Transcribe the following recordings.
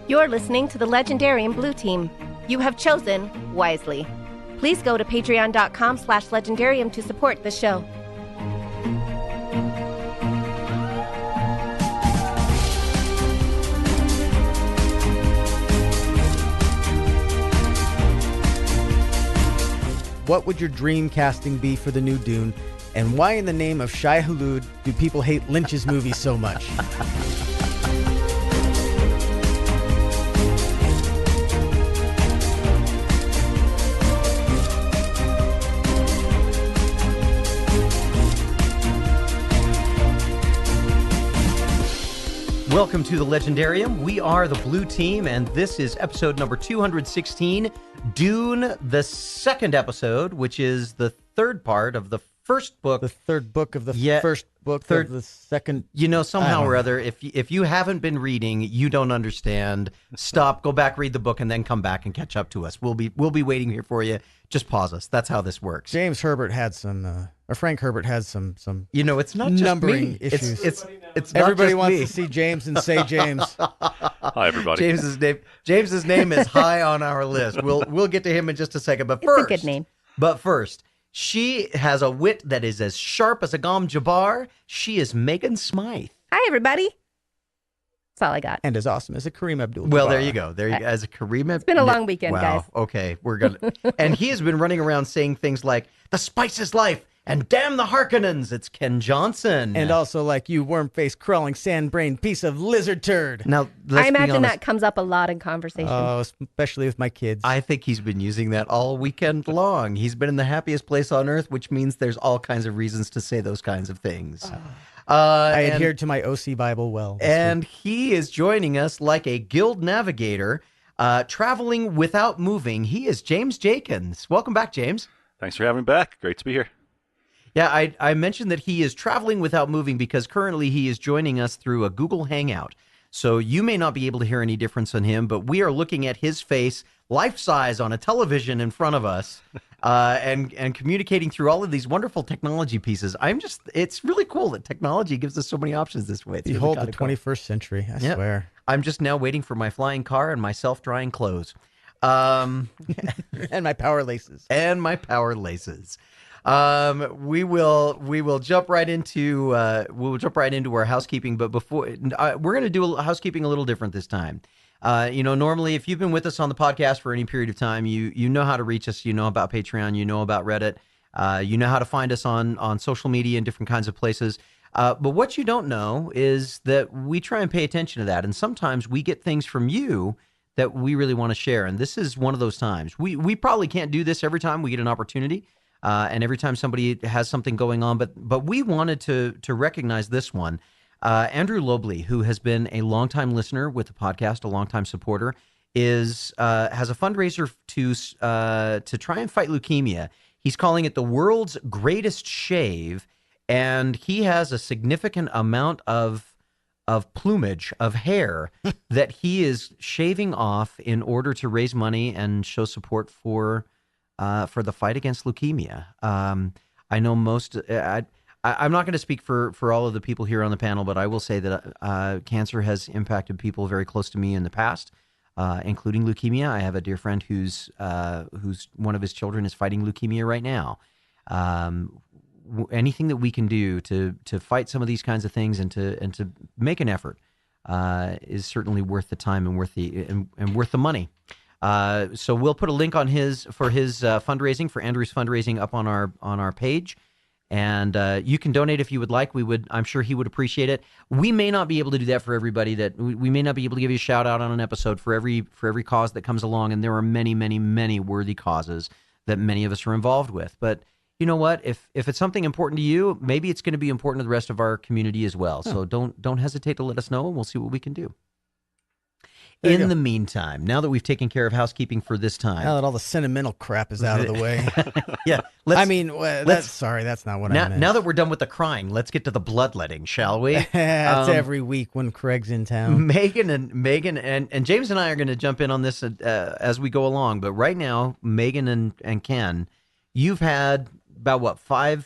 You're listening to the Legendarium Blue Team. You have chosen wisely. Please go to patreon.com/legendarium to support the show. What would your dream casting be for the new Dune? And why in the name of Shai Hulud do people hate Lynch's movie so much? Welcome to the Legendarium. We are the Blue Team, and this is episode number 216, Dune, the second episode, which is the third part of the first book. The third book of the first book of the second. You know, somehow or other, if you haven't been reading, you don't understand. Stop, go back, read the book, and then come back and catch up to us. We'll be waiting here for you. Just pause us. That's how this works. James Herbert had some, or Frank Herbert had some. You know, it's not just numbering me. issues. It's everybody not just wants me. to see James and say James. Hi, everybody. James's name is high on our list. We'll get to him in just a second. But first, It's a good name. But first, she has a wit that is as sharp as a Gom Jabbar. She is Megan Smythe. Hi, everybody. That's all I got. And as awesome as a Kareem Abdul-Jabbar. Well, there you go. There you go. As a Kareem. It's been a long weekend, wow. guys. Okay, we're gonna. And he has been running around saying things like "the spice is life" and "damn the Harkonnens." It's Ken Johnson. And also like you worm-faced, crawling, sand-brained piece of lizard turd. Now, I imagine that comes up a lot in conversation. Oh, especially with my kids. I think he's been using that all weekend long. He's been in the happiest place on earth, which means there's all kinds of reasons to say those kinds of things. I adhered to my OC Bible well. And he is joining us like a guild navigator, traveling without moving. He is James Jakins. Welcome back, James. Thanks for having me back. Great to be here. Yeah, I mentioned that he is traveling without moving because currently he is joining us through a Google Hangout. So you may not be able to hear any difference on him, but we are looking at his face life-size on a television in front of us and communicating through all of these wonderful technology pieces. It's really cool that technology gives us so many options this way. It's Behold really the 21st century, I swear. I'm just now waiting for my flying car and my self-drying clothes. And my power laces. We will jump right into our housekeeping, but before we're going to do housekeeping a little different this time. Normally if you've been with us on the podcast for any period of time, you know how to reach us, you know about Patreon, you know about Reddit, you know how to find us on social media and different kinds of places. But what you don't know is that we try and pay attention to that, and sometimes we get things from you that we really want to share, and this is one of those times. We probably can't do this every time we get an opportunity. And every time somebody has something going on, but we wanted to recognize this one. Andrew Lobley, who has been a longtime listener with the podcast, a longtime supporter, has a fundraiser to try and fight leukemia. He's calling it the world's greatest shave, and he has a significant amount of plumage, of hair, that he is shaving off in order to raise money and show support for the fight against leukemia. I know most. I'm not going to speak for all of the people here on the panel, but I will say that cancer has impacted people very close to me in the past, including leukemia. I have a dear friend who's one of his children is fighting leukemia right now. Anything that we can do to fight some of these kinds of things and to make an effort is certainly worth the time and worth the money. So we'll put a link on his fundraising, for Andrew's fundraising, up on our page, and you can donate if you would like. I'm sure he would appreciate it. We may not be able to do that for everybody. That we may not be able to give you a shout out on an episode for every cause that comes along, and there are many, many, many worthy causes that many of us are involved with. But you know what? If it's something important to you, maybe it's going to be important to the rest of our community as well. So don't hesitate to let us know, and we'll see what we can do. In the meantime, now that we've taken care of housekeeping for this time, now that all the sentimental crap is out of the way, yeah. That's not what I meant. Now that we're done with the crying, let's get to the bloodletting, shall we? It's every week when Craig's in town. Megan and James and I are going to jump in on this as we go along. But right now, Megan and Ken, you've had about what, five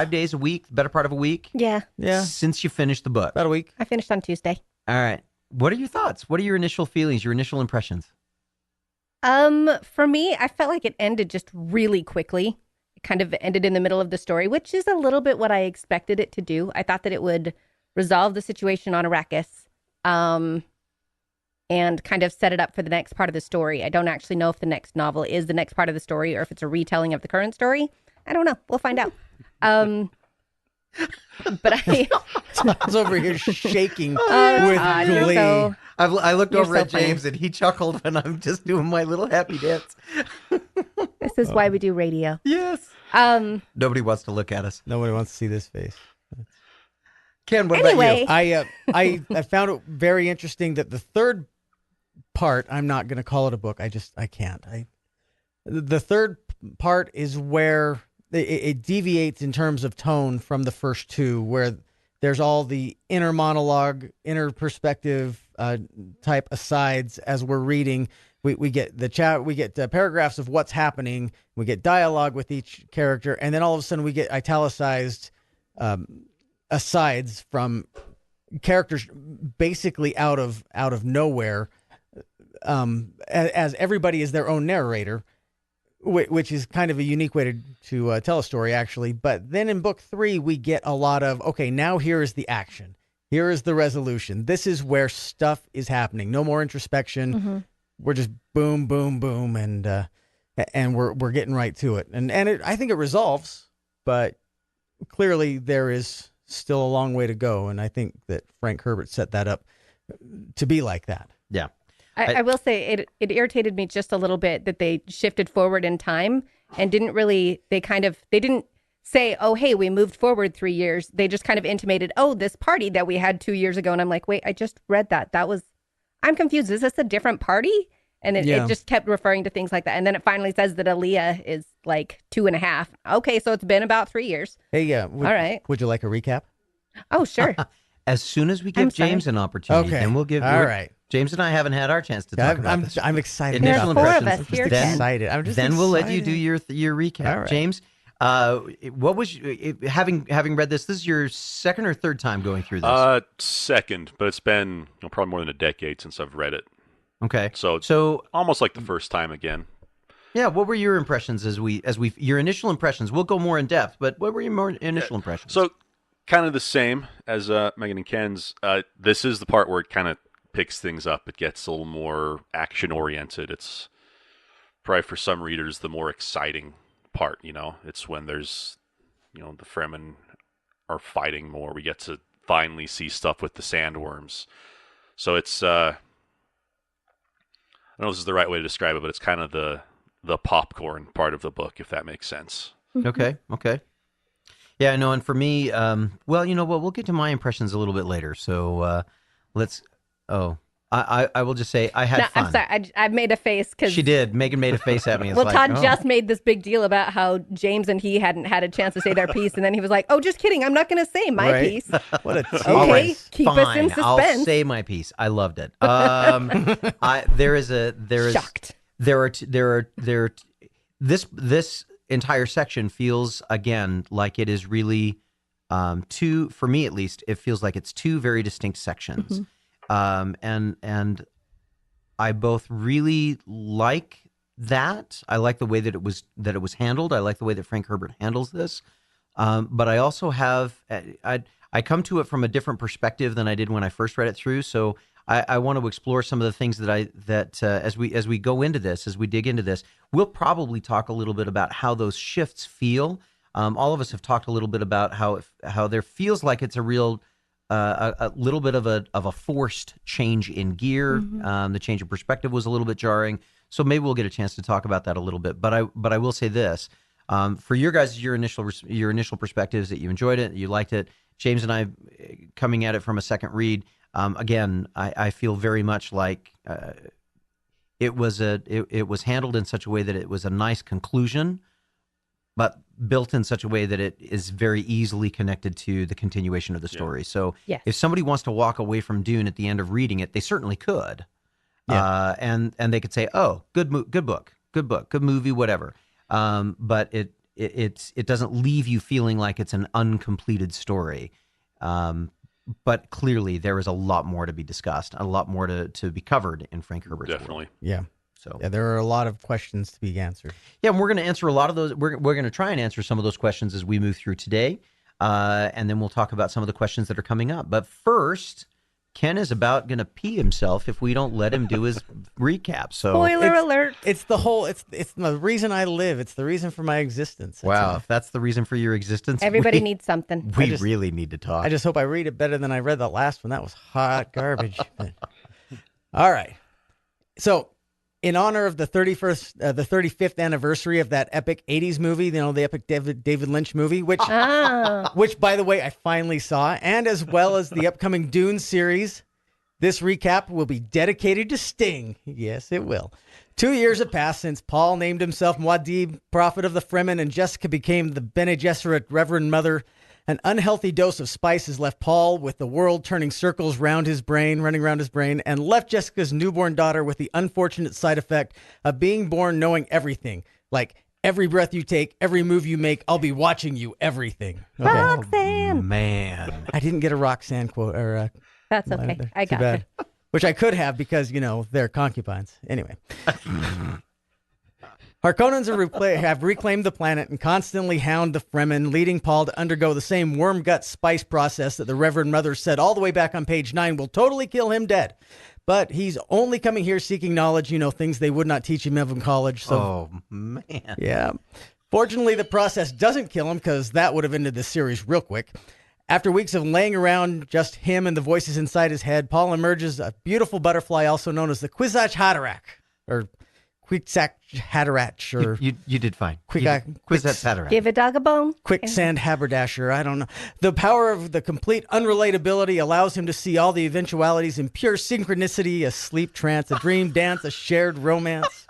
days a week, better part of a week? Yeah. Since you finished the book. About a week. I finished on Tuesday. All right. What are your thoughts? What are your initial feelings, your initial impressions? For me, I felt like it ended just really quickly. It kind of ended in the middle of the story, which is a little bit what I expected it to do. I thought that it would resolve the situation on Arrakis, and kind of set it up for the next part of the story. I don't actually know if the next novel is the next part of the story or if it's a retelling of the current story. I don't know. We'll find out. But Todd's over here shaking Todd, with you're glee. so- I looked You're over so at James and he chuckled, and I'm just doing my little happy dance. This is why we do radio. Yes. Nobody wants to look at us. Nobody wants to see this face. Ken, what Anyway. about you? I found it very interesting that the third part, I'm not going to call it a book. I can't. The third part is where it deviates in terms of tone from the first two, where there's all the inner monologue, inner perspective type asides as we're reading. We get the chat, we get paragraphs of what's happening, we get dialogue with each character, and then all of a sudden we get italicized asides from characters basically out of nowhere, as everybody is their own narrator, which is kind of a unique way to tell a story, actually. But then in book 3, we get a lot of, okay, now here is the action. Here is the resolution. This is where stuff is happening. No more introspection. Mm-hmm. We're just boom, boom, boom, and we're getting right to it. And I think it resolves, but clearly there is still a long way to go. And I think that Frank Herbert set that up to be like that. Yeah. I will say it irritated me just a little bit that they shifted forward in time and they didn't say, oh, hey, we moved forward 3 years. They just kind of intimated, oh, this party that we had 2 years ago. And I'm like, wait, I just read that. I'm confused. Is this a different party? And it just kept referring to things like that. And then it finally says that Alia is like 2.5. Okay, so it's been about 3 years. Hey, all right. Would you like a recap? Oh, sure. As soon as we give James an opportunity, okay, then we'll give. All right. James and I haven't had our chance to talk about this. I'm excited. Initial There are 4 of impressions. us here, Just Ken. excited. I'm just Then we'll let excited. you do your recap. All right. James, what was having read this? This is your second or third time going through this? Second, but it's been probably more than a decade since I've read it. Okay. So almost like the first time again. Yeah, what were your impressions as we your initial impressions? We'll go more in depth, but what were your more initial impressions? So kind of the same as Megan and Ken's. This is the part where it kind of picks things up. It gets a little more action oriented. It's probably for some readers the more exciting part. It's when there's the Fremen are fighting more. We get to finally see stuff with the sandworms. So it's I don't know if this is the right way to describe it, but it's kind of the popcorn part of the book, if that makes sense. Okay. Yeah, no, and for me, well, you know what? We'll get to my impressions a little bit later. So let's. Oh, I will just say I had fun. I'm sorry. I made a face because She did. Megan made a face at me. It's well, like, Todd oh. just made this big deal about how James and he hadn't had a chance to say their piece, and then he was like, "Oh, just kidding. I'm not going to say my Right. piece." What a tease. All Okay, right, keep us in fine. I'll suspense. say my piece. I loved it. Shocked. This entire section feels again like it is really two, for me at least, it feels like it's two very distinct sections. And I both really like that. I like the way that it was handled. I like the way that Frank Herbert handles this. But I also have I come to it from a different perspective than I did when I first read it through. So I want to explore some of the things that as we go into this, as we dig into this, we'll probably talk a little bit about how those shifts feel. All of us have talked a little bit about how there feels like it's a real a little bit of a forced change in gear. The change of perspective was a little bit jarring. So maybe we'll get a chance to talk about that a little bit. But I will say this. For your guys, your initial perspectives that you enjoyed it, you liked it. James and I coming at it from a second read. Again, I feel very much like it was handled in such a way that it was a nice conclusion, but built in such a way that it is very easily connected to the continuation of the story. Yeah. So Yes. if somebody wants to walk away from Dune at the end of reading it, they certainly could. Yeah. And they could say, "Oh, good book, good movie, whatever." But it doesn't leave you feeling like it's an uncompleted story. but clearly there is a lot more to be discussed, a lot more to be covered in Frank Herbert's work. Definitely. Yeah. So Yeah, there are a lot of questions to be answered. yeah, and we're going to answer a lot of those. We're going to try and answer some of those questions as we move through today, and then we'll talk about some of the questions that are coming up. But first, Kenn is about going to pee himself if we don't let him do his recap. So Spoiler alert. It's the whole. It's the reason I live. It's the reason for my existence. That's wow, all. if that's the reason for your existence, Everybody needs something. we really need to talk. I just hope I read it better than I read the last one. That was hot garbage. All right. So, in honor of the 35th anniversary of that epic 80s movie, the epic David Lynch movie, which, which, by the way, I finally saw, and as well as the upcoming Dune series, this recap will be dedicated to Sting. Yes, it will. 2 years have passed since Paul named himself Muad'Dib, prophet of the Fremen, and Jessica became the Bene Gesserit Reverend Mother. An unhealthy dose of spice has left Paul with the world turning circles running around his brain, and left Jessica's newborn daughter with the unfortunate side effect of being born knowing everything. Like, every breath you take, every move you make, I'll be watching you, everything. Okay. Roxanne. Man, I didn't get a Roxanne quote, or That's okay. I too got bad. it. Which I could have because, they're concubines. Anyway. Harkonnens have reclaimed the planet and constantly hound the Fremen, leading Paul to undergo the same worm gut spice process that the Reverend Mother said all the way back on page 9 will totally kill him dead. But he's only coming here seeking knowledge, things they would not teach him in college. So, oh man, yeah. Fortunately, the process doesn't kill him because that would have ended the series real quick. After weeks of laying around just him and the voices inside his head, Paul emerges a beautiful butterfly, also known as the Kwisatz Haderach, or Kwisatz Haderach, or you did fine. Kwisatz Haderach. Give a dog a bone. Quicksand Haberdasher. I don't know. The power of the complete unrelatability allows him to see all the eventualities in pure synchronicity, a sleep trance, a dream dance, a shared romance.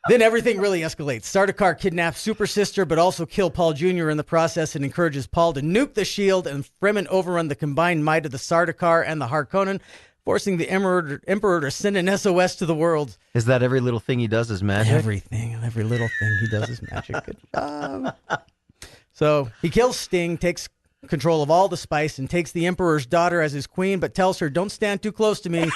Then everything really escalates. Sardaukar kidnaps Super Sister, but also kill Paul Jr. in the process, and encourages Paul to nuke the shield and Fremen overrun the combined might of the Sardaukar and the Harkonnen, forcing the Emperor to send an SOS to the world. Is that every little thing he does is magic? Everything, every little thing he does is magic. Good job. So he kills Sting, takes control of all the spice, and takes the Emperor's daughter as his queen, but tells her, don't stand too close to me.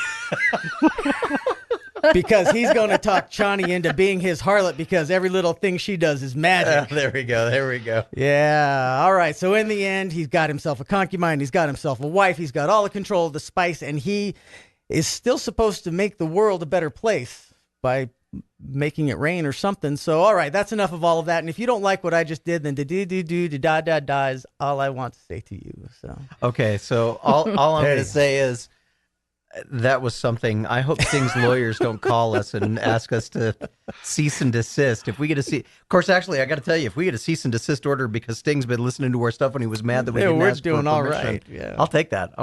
Because he's going to talk Chani into being his harlot because every little thing she does is magic. There we go. Yeah. All right. So in the end, he's got himself a concubine. He's got himself a wife. He's got all the control of the spice. And he is still supposed to make the world a better place by making it rain or something. So, all right. That's enough of all of that. And if you don't like what I just did, then da is all I want to say to you. So, okay. So all I'm going to say is, that was something. I hope Sting's lawyers don't call us and ask us to cease and desist. If we get of course, actually, I got to tell you, if we get a cease and desist order because Sting's been listening to our stuff and he was mad that we didn't ask for permission, all right. Yeah. I'll take that.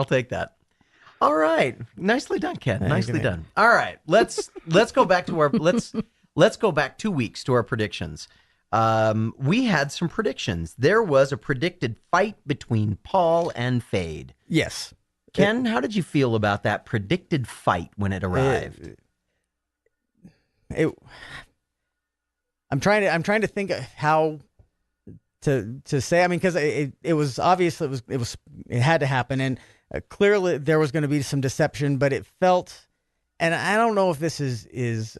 All right, nicely done, Kenn. Nicely done. All right, let's go back to our let's go back 2 weeks to our predictions. We had some predictions. There was a predicted fight between Paul and Fade. Yes. Kenn, how did you feel about that predicted fight when it arrived? I'm trying to think of how to say. I mean, because it was obvious it had to happen, and clearly there was going to be some deception. But it felt, and I don't know if this is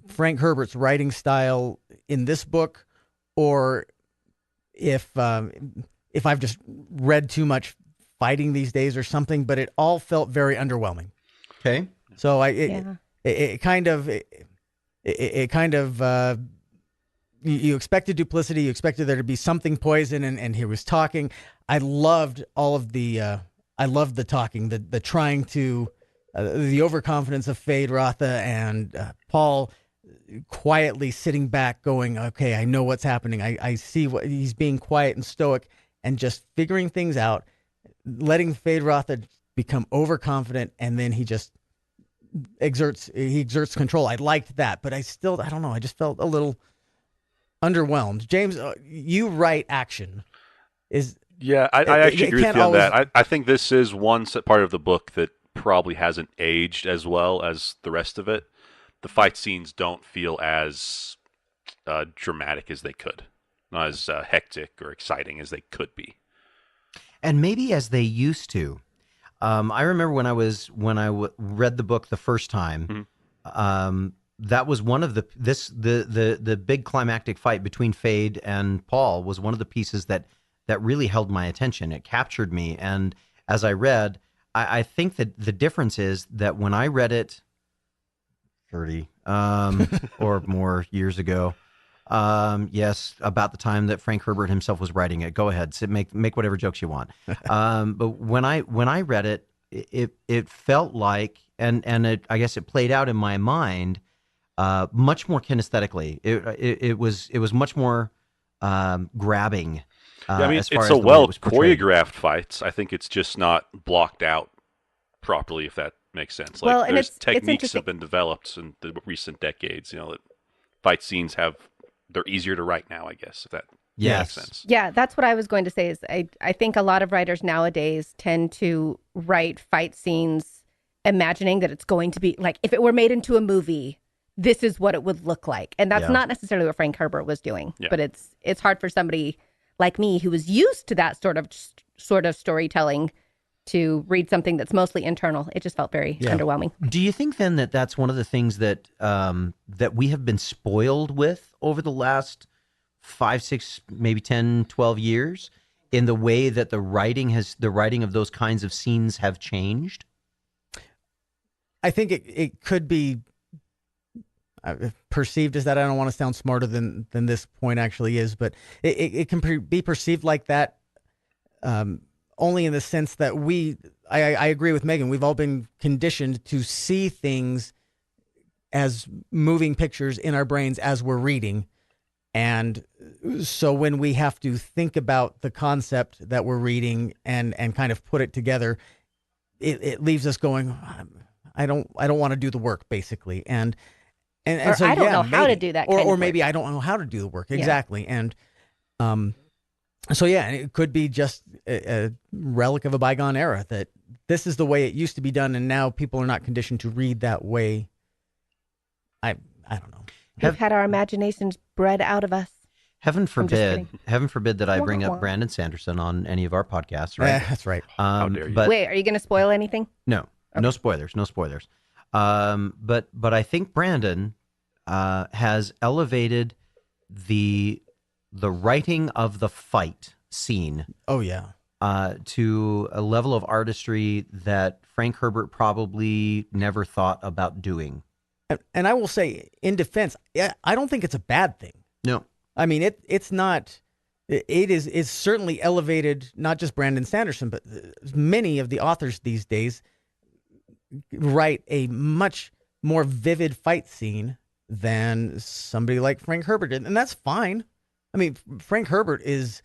Frank Herbert's writing style in this book, or if I've just read too much fighting these days or something, but it all felt very underwhelming. Okay. So it kind of you expected duplicity, you expected there to be something poison, and he was talking. I loved all of the talking, the trying to the overconfidence of Fade Rotha and Paul quietly sitting back going, okay, I know what's happening. I see what he's being quiet and stoic and just figuring things out. Letting Fade Rotha become overconfident, and then he just exerts control. I liked that, but I don't know. I just felt a little underwhelmed. James, you write action. I actually agree with you on that. I think this is one part of the book that probably hasn't aged as well as the rest of it. The fight scenes don't feel as dramatic as they could, not as hectic or exciting as they could be. and maybe as they used to. I remember when I read the book the first time. That was one of the big climactic fight between Fade and Paul was one of the pieces that really held my attention. It captured me, and as I read, I think that the difference is that when I read it 30 or more years ago, yes, about the time that Frank Herbert himself was writing it. Go ahead, make whatever jokes you want. But when I read it, it felt like, and I guess it played out in my mind much more kinesthetically. It was much more grabbing. Yeah, I mean, as far it's as a the way well it was portrayed. choreographed fight. I think it's just not blocked out properly, if that makes sense. Like, Well, and there's it's techniques interesting. have been developed in the recent decades. You know, that fight scenes they're easier to write now, I guess, if that Yes. makes sense. Yeah, that's what I was going to say. Is I think a lot of writers nowadays tend to write fight scenes imagining that it's going to be like if it were made into a movie, this is what it would look like, and that's Yeah. not necessarily what Frank Herbert was doing. Yeah. But it's hard for somebody like me who was used to that sort of storytelling to read something that's mostly internal. It just felt very underwhelming. Do you think then that that's one of the things that that we have been spoiled with over the last 5, 6, maybe 10, 12 years in the way that the writing of those kinds of scenes have changed? I think it could be perceived as that. I don't want to sound smarter than this point actually is, but it can be perceived like that only in the sense that I agree with Megan, we've all been conditioned to see things as moving pictures in our brains as we're reading. And so when we have to think about the concept that we're reading and kind of put it together, it leaves us going, I don't want to do the work, basically. And Or so, I don't yeah, know how to maybe. do that or kind of maybe work. I don't know how to do the work. Yeah. Exactly. And so, yeah, it could be just a relic of a bygone era that this is the way it used to be done, and now people are not conditioned to read that way. I don't know. We've had our imaginations bred out of us. Heaven kidding. forbid that I bring Wah, up wah. Brandon Sanderson on any of our podcasts, right? That's right. How dare you. But Wait, are you going to spoil anything? no spoilers. But I think Brandon has elevated the writing of the fight scene Oh, yeah. to a level of artistry that Frank Herbert probably never thought about doing. And I will say, in defense, I don't think it's a bad thing. No. I mean, it's not. It's certainly elevated. Not just Brandon Sanderson, but many of the authors these days write a much more vivid fight scene than somebody like Frank Herbert did, and that's fine. I mean, Frank Herbert is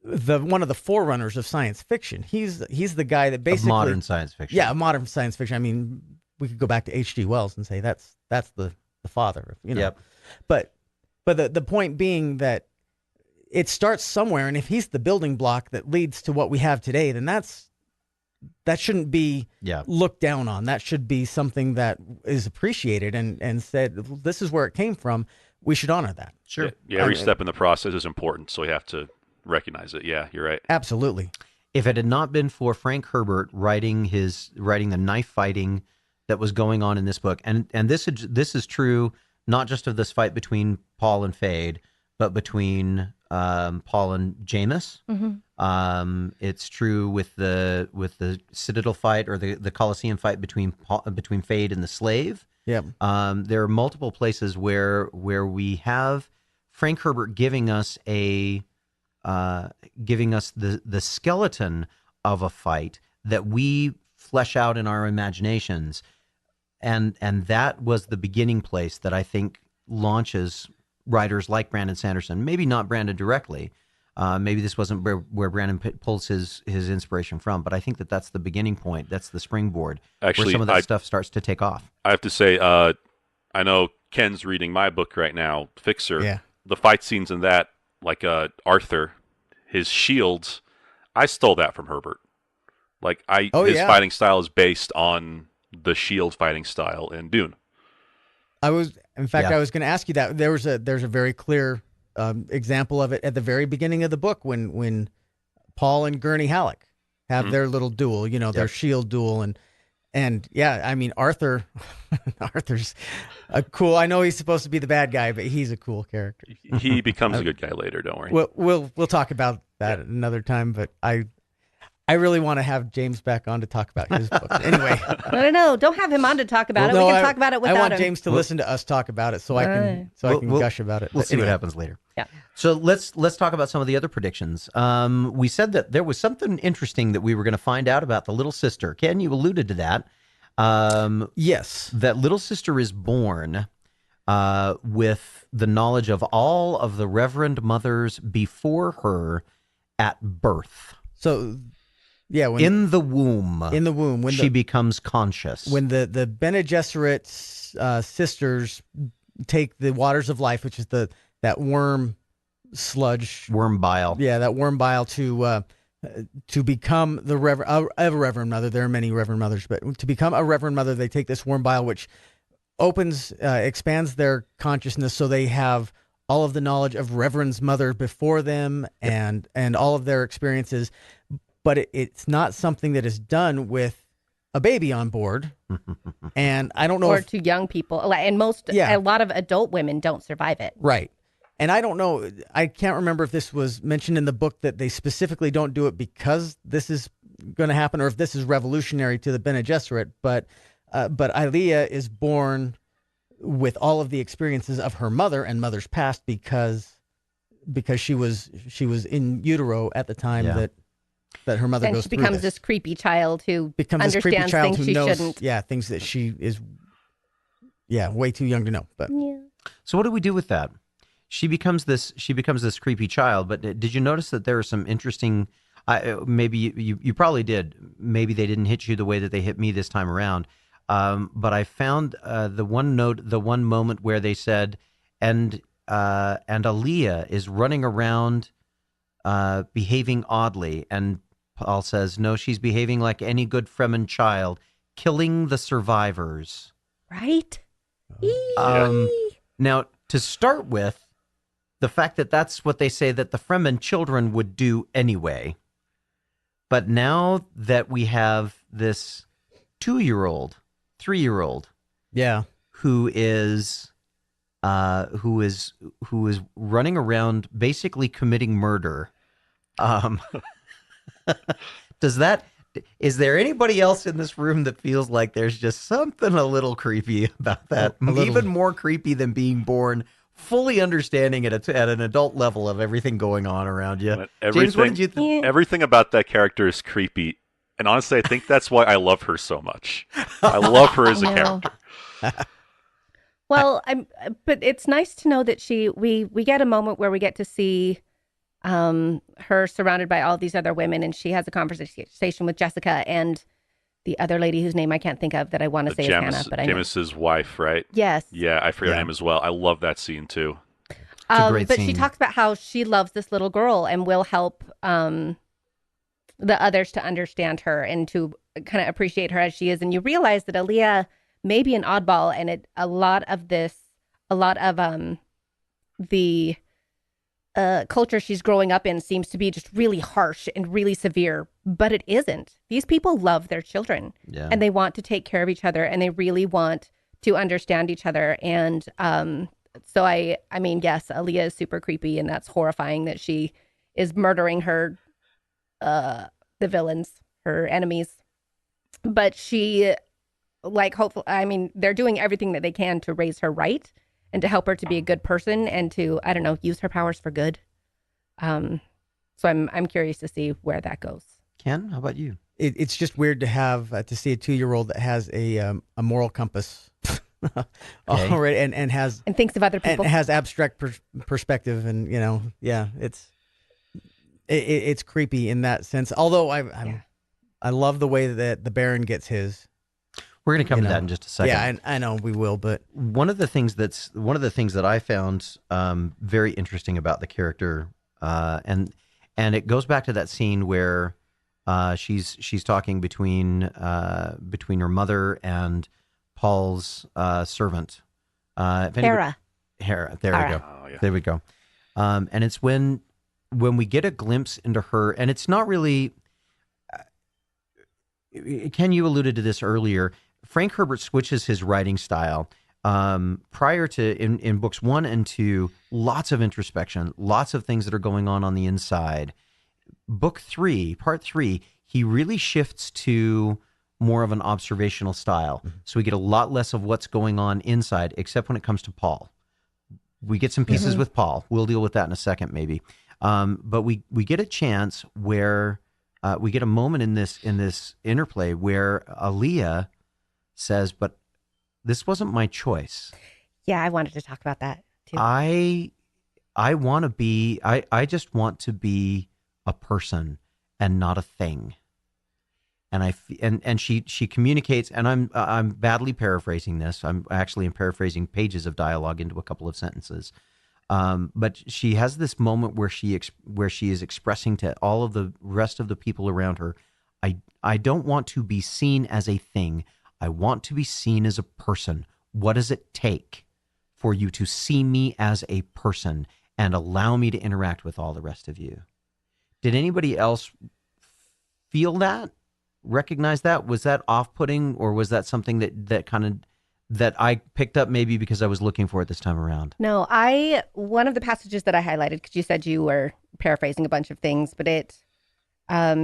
one of the forerunners of science fiction. He's the guy that basically Of modern science fiction. Yeah, modern science fiction. I mean, we could go back to H.G. Wells and say that's the father, you know. Yep. But the point being that it starts somewhere, and if he's the building block that leads to what we have today, then that shouldn't be looked down on. That should be something that is appreciated and said, this is where it came from. We should honor that. Sure. Yeah, every step in the process is important, so we have to recognize it. Yeah, you're right. Absolutely. If it had not been for Frank Herbert writing the knife fighting that was going on in this book, and this is true not just of this fight between Paul and Fade, but between Paul and Jameis. Mm-hmm. It's true with the Citadel fight or the Colosseum fight between Fade and the slave. Yeah. There are multiple places where we have Frank Herbert giving us the skeleton of a fight that we flesh out in our imaginations, and that was the beginning place that I think launches writers like Brandon Sanderson. Maybe not Brandon directly. Maybe this wasn't where Brandon pulls his inspiration from, but I think that's the beginning point. That's the springboard Actually, where some of that stuff starts to take off. I have to say, I know Ken's reading my book right now, Fixer. Yeah. The fight scenes in that, like Arthur, his shields, I stole that from Herbert. Like his fighting style is based on the shield fighting style in Dune. I was going to ask you that. There's a very clear example of it at the very beginning of the book when Paul and Gurney Halleck have their little duel, their shield duel, and yeah, I mean Arthur. Arthur's a cool. I know he's supposed to be the bad guy, but he's a cool character. He becomes a good guy later. Don't worry. We'll talk about that another time. But I really want to have James back on to talk about his books. Anyway, no, don't have him on to talk about it. We can talk about it without him. I want James to listen to us talk about it, so I can gush about it. We'll see what happens later. Yeah. So let's talk about some of the other predictions. We said that there was something interesting that we were going to find out about the little sister. Kenn, you alluded to that. Yes, that little sister is born with the knowledge of all of the Reverend Mothers before her at birth. So, yeah, in the womb, when she becomes conscious. When the Bene Gesserit sisters take the waters of life, which is that worm sludge, worm bile. Yeah, that worm bile to become a Reverend Mother. There are many Reverend Mothers, but to become a Reverend Mother, they take this worm bile, which expands their consciousness, so they have all of the knowledge of Reverend's mother before them, and all of their experiences. But it's not something that is done with a baby on board, and I don't know, or to young people, and a lot of adult women don't survive it. Right. And I don't know, I can't remember if this was mentioned in the book that they specifically don't do it because this is going to happen, or if this is revolutionary to the Bene Gesserit, but Alia is born with all of the experiences of her mother and mother's past because she was in utero at the time that her mother goes through. And she becomes this creepy child who understands things she shouldn't. Yeah, things that she is way too young to know. But so what do we do with that? She becomes this creepy child, but did you notice that there are some interesting, maybe you probably did, maybe they didn't hit you the way that they hit me this time around, but I found the one moment where they said, and Alia is running around behaving oddly, and Paul says, no, she's behaving like any good Fremen child, killing the survivors. Right? Now, to start with, the fact that that's what they say that the Fremen children would do anyway. But now that we have this 2-year-old, 3-year-old, who is running around basically committing murder, is there anybody else in this room that feels like there's just something a little creepy about that? Even more creepy than being born fully understanding at an adult level of everything going on around you. James, what did you think? Everything about that character is creepy. And honestly, I think that's why I love her so much. I love her as a character. Well, but it's nice to know that we get a moment where we get to see her surrounded by all these other women, and she has a conversation with Jessica and the other lady whose name I can't think of that I want to say is Hannah, but I know. Jameis's wife, right? Yes. Yeah, I forget her name as well. I love that scene too. It's a great scene. She talks about how she loves this little girl and will help the others to understand her and to kind of appreciate her as she is. And you realize that Alia may be an oddball, and a lot of the culture she's growing up in seems to be just really harsh and really severe, but it isn't. These people love their children, and they want to take care of each other, and they really want to understand each other. And so I mean, yes, Alia is super creepy, and that's horrifying that she is murdering her the villains, her enemies. But she, hopefully, I mean, they're doing everything that they can to raise her right and to help her to be a good person and to, I don't know, use her powers for good. So I'm curious to see where that goes. Kenn, how about you? It's just weird to have to see a 2-year-old that has a moral compass already and thinks of other people and has abstract perspective, and it's creepy in that sense. Although I love the way that the Baron gets his. We're going to come to that in just a second. Yeah, I know we will, but one of the things that I found very interesting about the character, and it goes back to that scene where she's talking between her mother and Paul's servant, Hera. Hera. There we go. Oh, yeah. There we go. And it's when when we get a glimpse into her, and it's not really. Ken, you alluded to this earlier. Frank Herbert switches his writing style. Prior to in books 1 and 2, lots of introspection, lots of things that are going on the inside. Book 3, part 3, he really shifts to more of an observational style. So we get a lot less of what's going on inside, except when it comes to Paul. We get some pieces with Paul. We'll deal with that in a second, maybe. But we get a chance where we get a moment in this interplay where Alia says, "But this wasn't my choice." Yeah, I wanted to talk about that too. I want to be. I just want to be a person and not a thing. And she communicates, and I'm badly paraphrasing this. I'm paraphrasing pages of dialogue into a couple of sentences. But she has this moment where she is expressing to all of the rest of the people around her, I don't want to be seen as a thing. I want to be seen as a person. What does it take for you to see me as a person and allow me to interact with all the rest of you? Did anybody else feel that? Recognize that? Was that off-putting, or was that something that I picked up maybe because I was looking for it this time around? No, one of the passages that I highlighted, because you said you were paraphrasing a bunch of things, but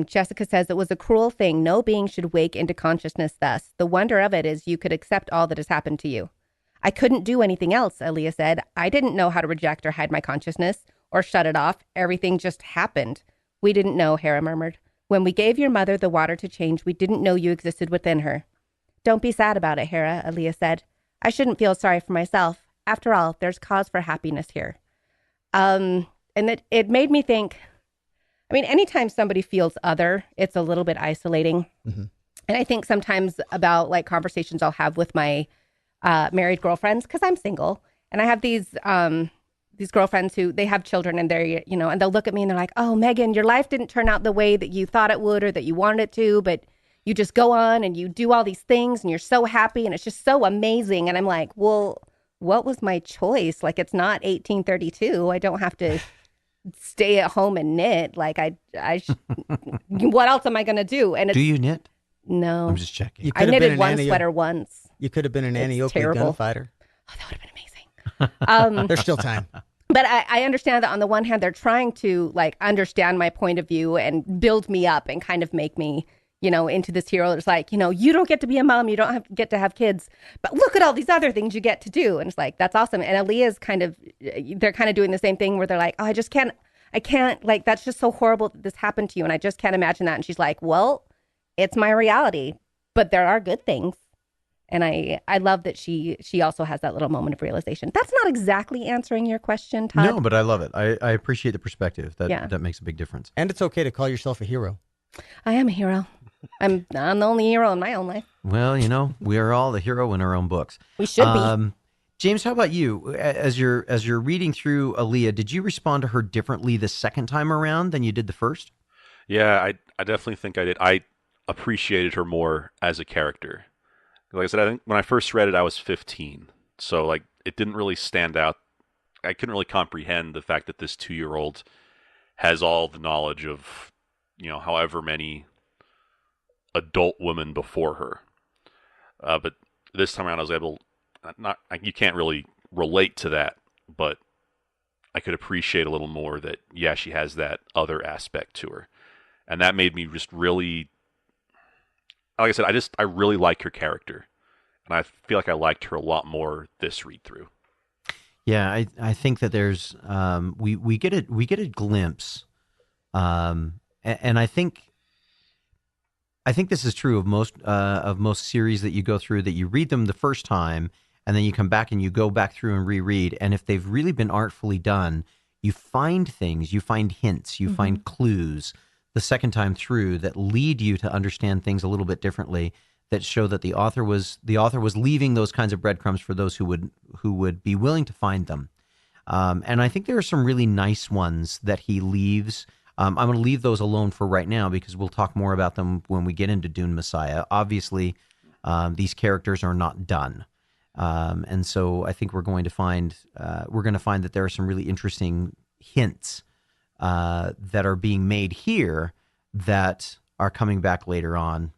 Jessica says, "It was a cruel thing. No being should wake into consciousness thus. The wonder of it is you could accept all that has happened to you." "I couldn't do anything else," Alia said. "I didn't know how to reject or hide my consciousness or shut it off. Everything just happened." "We didn't know," Hera murmured. "When we gave your mother the water to change, we didn't know you existed within her." "Don't be sad about it, Hera," Alia said. "I shouldn't feel sorry for myself. After all, there's cause for happiness here." And it made me think, I mean, anytime somebody feels other, it's a little bit isolating. Mm-hmm. And I think sometimes about like conversations I'll have with my married girlfriends, because I'm single, and I have these girlfriends who they have children, and they're, and they'll look at me and they're like, "Oh, Megan, your life didn't turn out the way that you thought it would or that you wanted it to, but you just go on and you do all these things and you're so happy and it's just so amazing." And I'm like, well, what was my choice? Like, it's not 1832. I don't have to stay at home and knit. Like what else am I going to do? And do you knit? No. I'm just checking. I knitted one sweater once. You could have been an Antiochian gunfighter. Oh, that would have been amazing. There's still time. But I understand that on the one hand, they're trying to like understand my point of view and build me up and kind of make me, into this hero. It's like, you don't get to be a mom. You don't get to have kids. But look at all these other things you get to do. And it's like, that's awesome. And Alia's they're kind of doing the same thing where they're like, "Oh, I can't, like, that's just so horrible that this happened to you. And I just can't imagine that." And she's like, "Well, it's my reality, but there are good things." And I love that she also has that little moment of realization. That's not exactly answering your question, Todd. No, but I love it. I appreciate the perspective. That makes a big difference. And it's okay to call yourself a hero. I am a hero. I'm the only hero in my own life. Well, we are all the hero in our own books. We should be. James, how about you? As you're reading through Alia, did you respond to her differently the second time around than you did the first? Yeah, I definitely think I did. I appreciated her more as a character. Like I said, I think when I first read it, I was 15. So like it didn't really stand out. I couldn't really comprehend the fact that this 2-year-old has all the knowledge of, however many adult women before her. But this time around, I was able, you can't really relate to that, but I could appreciate a little more that, yeah, she has that other aspect to her. And that made me just really, like I said, I really like her character. And I feel like I liked her a lot more this read through. Yeah, I think that there's we get a glimpse, and I think this is true of most series that you go through, that you read them the first time and then you come back and you go back through and reread, and if they've really been artfully done, you find things, you find hints, you find clues the second time through that lead you to understand things a little bit differently, that show that the author was leaving those kinds of breadcrumbs for those who would be willing to find them. And I think there are some really nice ones that he leaves. I'm going to leave those alone for right now because we'll talk more about them when we get into Dune Messiah. Obviously, these characters are not done, and so I think we're going to find that there are some really interesting hints that are being made here that are coming back later on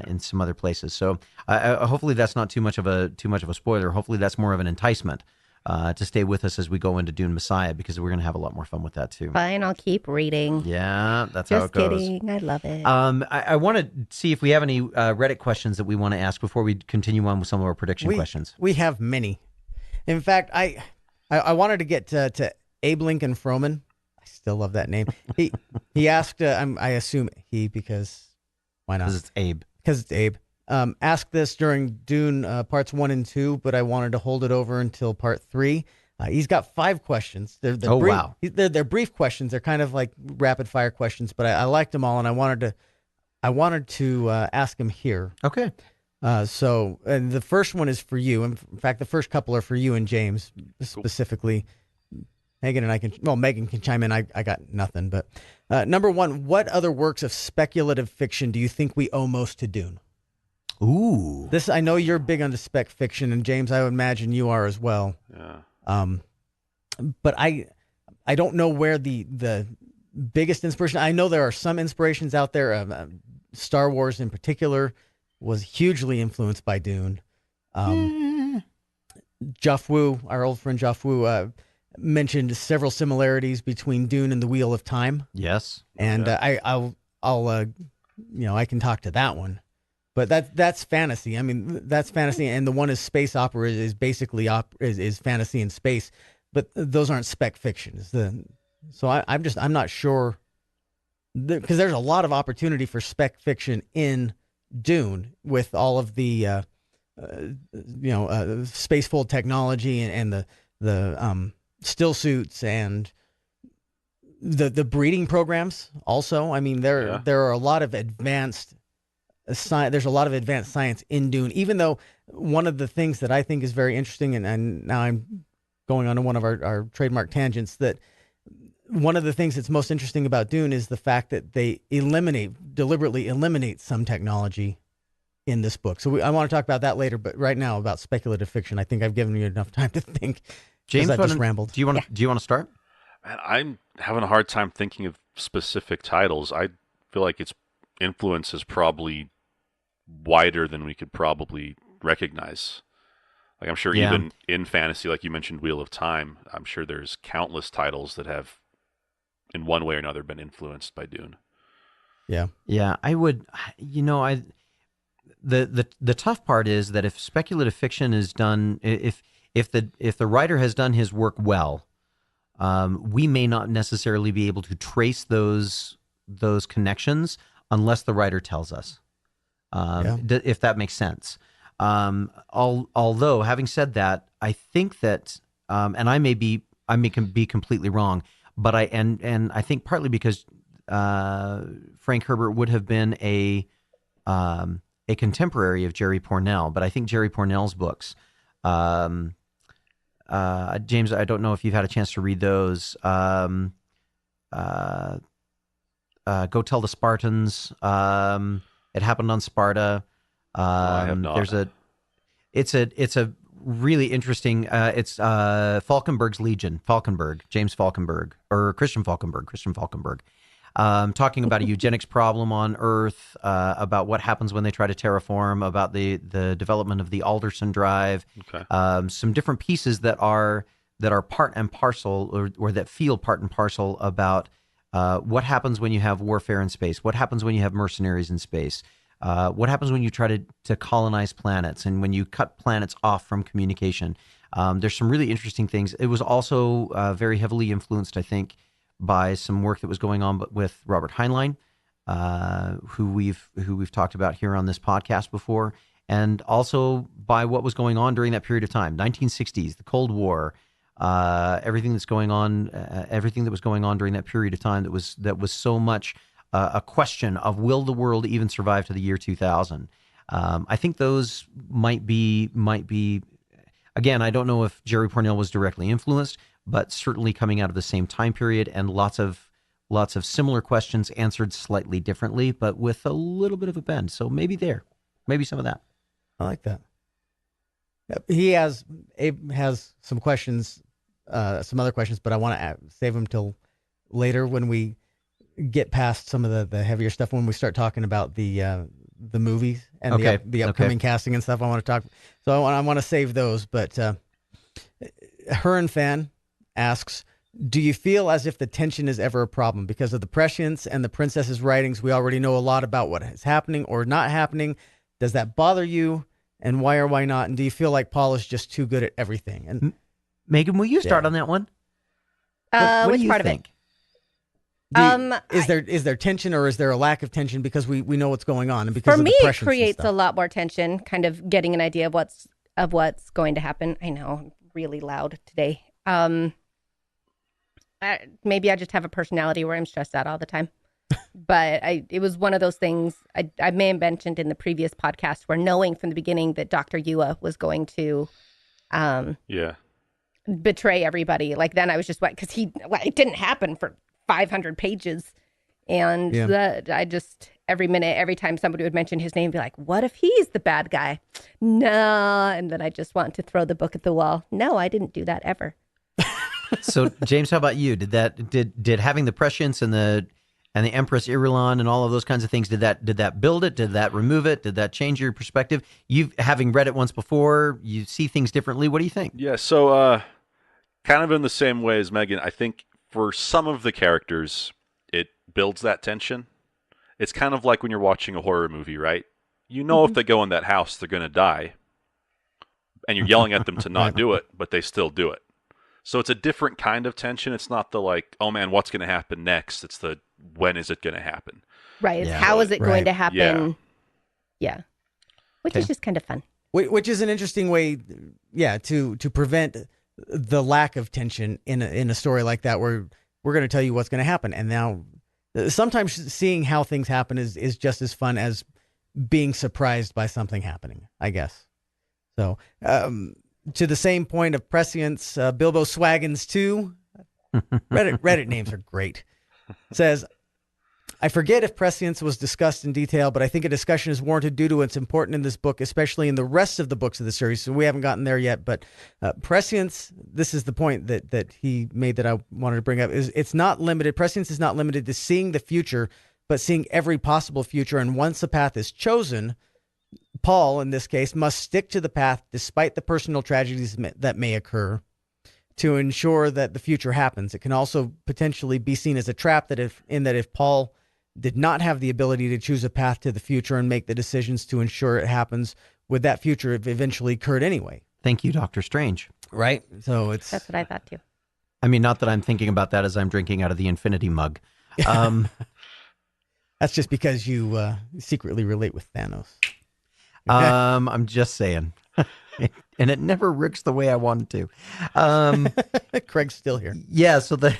in some other places. So hopefully that's not too much of a spoiler. Hopefully that's more of an enticement to stay with us as we go into Dune Messiah, because we're going to have a lot more fun with that too. Fine, I'll keep reading. Yeah, that's how it Just goes. kidding. I love it. I want to see if we have any Reddit questions that we want to ask before we continue on with some of our prediction questions. We have many. In fact, I wanted to get to Abe Lincoln Froman. I still love that name. He asked, I assume he, because why not? Because it's Abe. Because it's Abe. Asked this during Dune parts 1 and 2, but I wanted to hold it over until part 3. He's got 5 questions. They're brief, wow. They're brief questions. They're kind of like rapid fire questions, but I liked them all, and I wanted to ask him here. Okay. So, and the first one is for you. In fact, the first couple are for you and James specifically. Megan and I can, well, Megan can chime in. I got nothing, but number 1, what other works of speculative fiction do you think we owe most to Dune? Ooh. This, I know you're big on the spec fiction, and James, I would imagine you are as well. Yeah. But I don't know where the biggest inspiration. I know there are some inspirations out there. Star Wars in particular was hugely influenced by Dune. Joff Wu, our old friend Joff Wu, mentioned several similarities between Dune and the Wheel of Time. Yes. And I'll I can talk to that one. But that's fantasy. I mean, that's fantasy, and the one is space opera is basically is fantasy in space. But those aren't spec fiction. So I'm not sure, because there's a lot of opportunity for spec fiction in Dune with all of the spacefold technology and the still suits and the breeding programs. Also, I mean there are a lot of advanced science. There's a lot of advanced science in Dune. Even though one of the things that I think is very interesting, and now I'm going on to one of our trademark tangents, that one of the things that's most interesting about Dune is the fact that they deliberately eliminate some technology in this book. So I want to talk about that later, but right now about speculative fiction, I think I've given you enough time to think. James, I just rambled. Do you want to start? Man, I'm having a hard time thinking of specific titles. I feel like its influence is probably wider than we could probably recognize. Like, I'm sure even in fantasy, like you mentioned, Wheel of Time, I'm sure there's countless titles that have, in one way or another, been influenced by Dune. Yeah. Yeah, I would, the tough part is that if speculative fiction is done, if the writer has done his work well, we may not necessarily be able to trace those connections unless the writer tells us, if that makes sense. Although, having said that, I think that, and I may be completely wrong, but I think partly because Frank Herbert would have been a contemporary of Jerry Pournelle, but I think Jerry Pournelle's books, James, I don't know if you've had a chance to read those. Go Tell the Spartans. It Happened on Sparta. I have not. It's a really interesting. It's Falkenberg's Legion. James Falkenberg, or Christian Falkenberg. Talking about a eugenics problem on Earth, about what happens when they try to terraform, about the development of the Alderson Drive, some different pieces that are part and parcel, or that feel part and parcel about what happens when you have warfare in space, what happens when you have mercenaries in space, what happens when you try to colonize planets, and when you cut planets off from communication. There's some really interesting things. It was also very heavily influenced, I think, by some work that was going on with Robert Heinlein, who we've talked about here on this podcast before, and also by what was going on during that period of time, 1960s, the Cold War, everything that was going on during that period of time that was so much a question of, will the world even survive to the year 2000? I think those might be. Again, I don't know if Jerry Pournelle was directly influenced, but certainly coming out of the same time period, and lots of similar questions answered slightly differently, but with a little bit of a bend. So maybe some of that. I like that. Abe has some questions, some other questions, but I want to save them till later when we get past some of the heavier stuff, when we start talking about the movies and the upcoming casting and stuff. I want to talk. So I want to save those. But Her Fan asks, do you feel as if the tension is ever a problem? Because of the Prescience and the Princess's writings, we already know a lot about what is happening or not happening. Does that bother you? And why or why not? And do you feel like Paul is just too good at everything? And Megan, will you start on that one? What Which do you part think? of it? Is there tension, or is there a lack of tension because we know what's going on, and because For of me, the it Prescience and creates a stuff? lot more tension, kind of getting an idea of what's going to happen. I know, I'm really loud today. Maybe I just have a personality where I'm stressed out all the time. But it was one of those things I may have mentioned in the previous podcast, where knowing from the beginning that Dr. Yua was going to betray everybody, like then I was just because it didn't happen for 500 pages. And I just, every time somebody would mention his name, be like, what if he's the bad guy? No. And then I just want to throw the book at the wall. No, I didn't do that ever. So, James, how about you? Did having the Prescience and the Empress Irulan and all of those kinds of things, did that build it? Did that remove it? Did that change your perspective? Having read it once before, you see things differently. What do you think? Yeah, so kind of in the same way as Megan, I think for some of the characters, it builds that tension. It's kind of like when you're watching a horror movie, right? You know if they go in that house, they're going to die. And you're yelling at them to not do it, but they still do it. So it's a different kind of tension. It's not the like, oh man, what's going to happen next? It's the, when is it going to happen? Right. Yeah. How is it going to Right. happen? Yeah. Which is just kind of fun. Which is an interesting way, to prevent the lack of tension in a story like that, where we're going to tell you what's going to happen. And now sometimes seeing how things happen is just as fun as being surprised by something happening, I guess. So, to the same point of Prescience, Bilbo Swaggins 2, Reddit names are great, says, I forget if Prescience was discussed in detail, but I think a discussion is warranted due to what's important in this book, especially in the rest of the books of the series. So we haven't gotten there yet, but Prescience, this is the point that he made that I wanted to bring up, is it's not limited. Prescience is not limited to seeing the future, but seeing every possible future. And once a path is chosen, Paul, in this case, must stick to the path despite the personal tragedies that may occur to ensure that the future happens. It can also potentially be seen as a trap that if Paul did not have the ability to choose a path to the future and make the decisions to ensure it happens, would that future have eventually occurred anyway? Thank you, Dr. Strange. Right? So That's what I thought too. I mean, not that I'm thinking about that as I'm drinking out of the infinity mug. That's just because you secretly relate with Thanos. I'm just saying. And it never works the way I wanted to. Craig's still here. Yeah, so the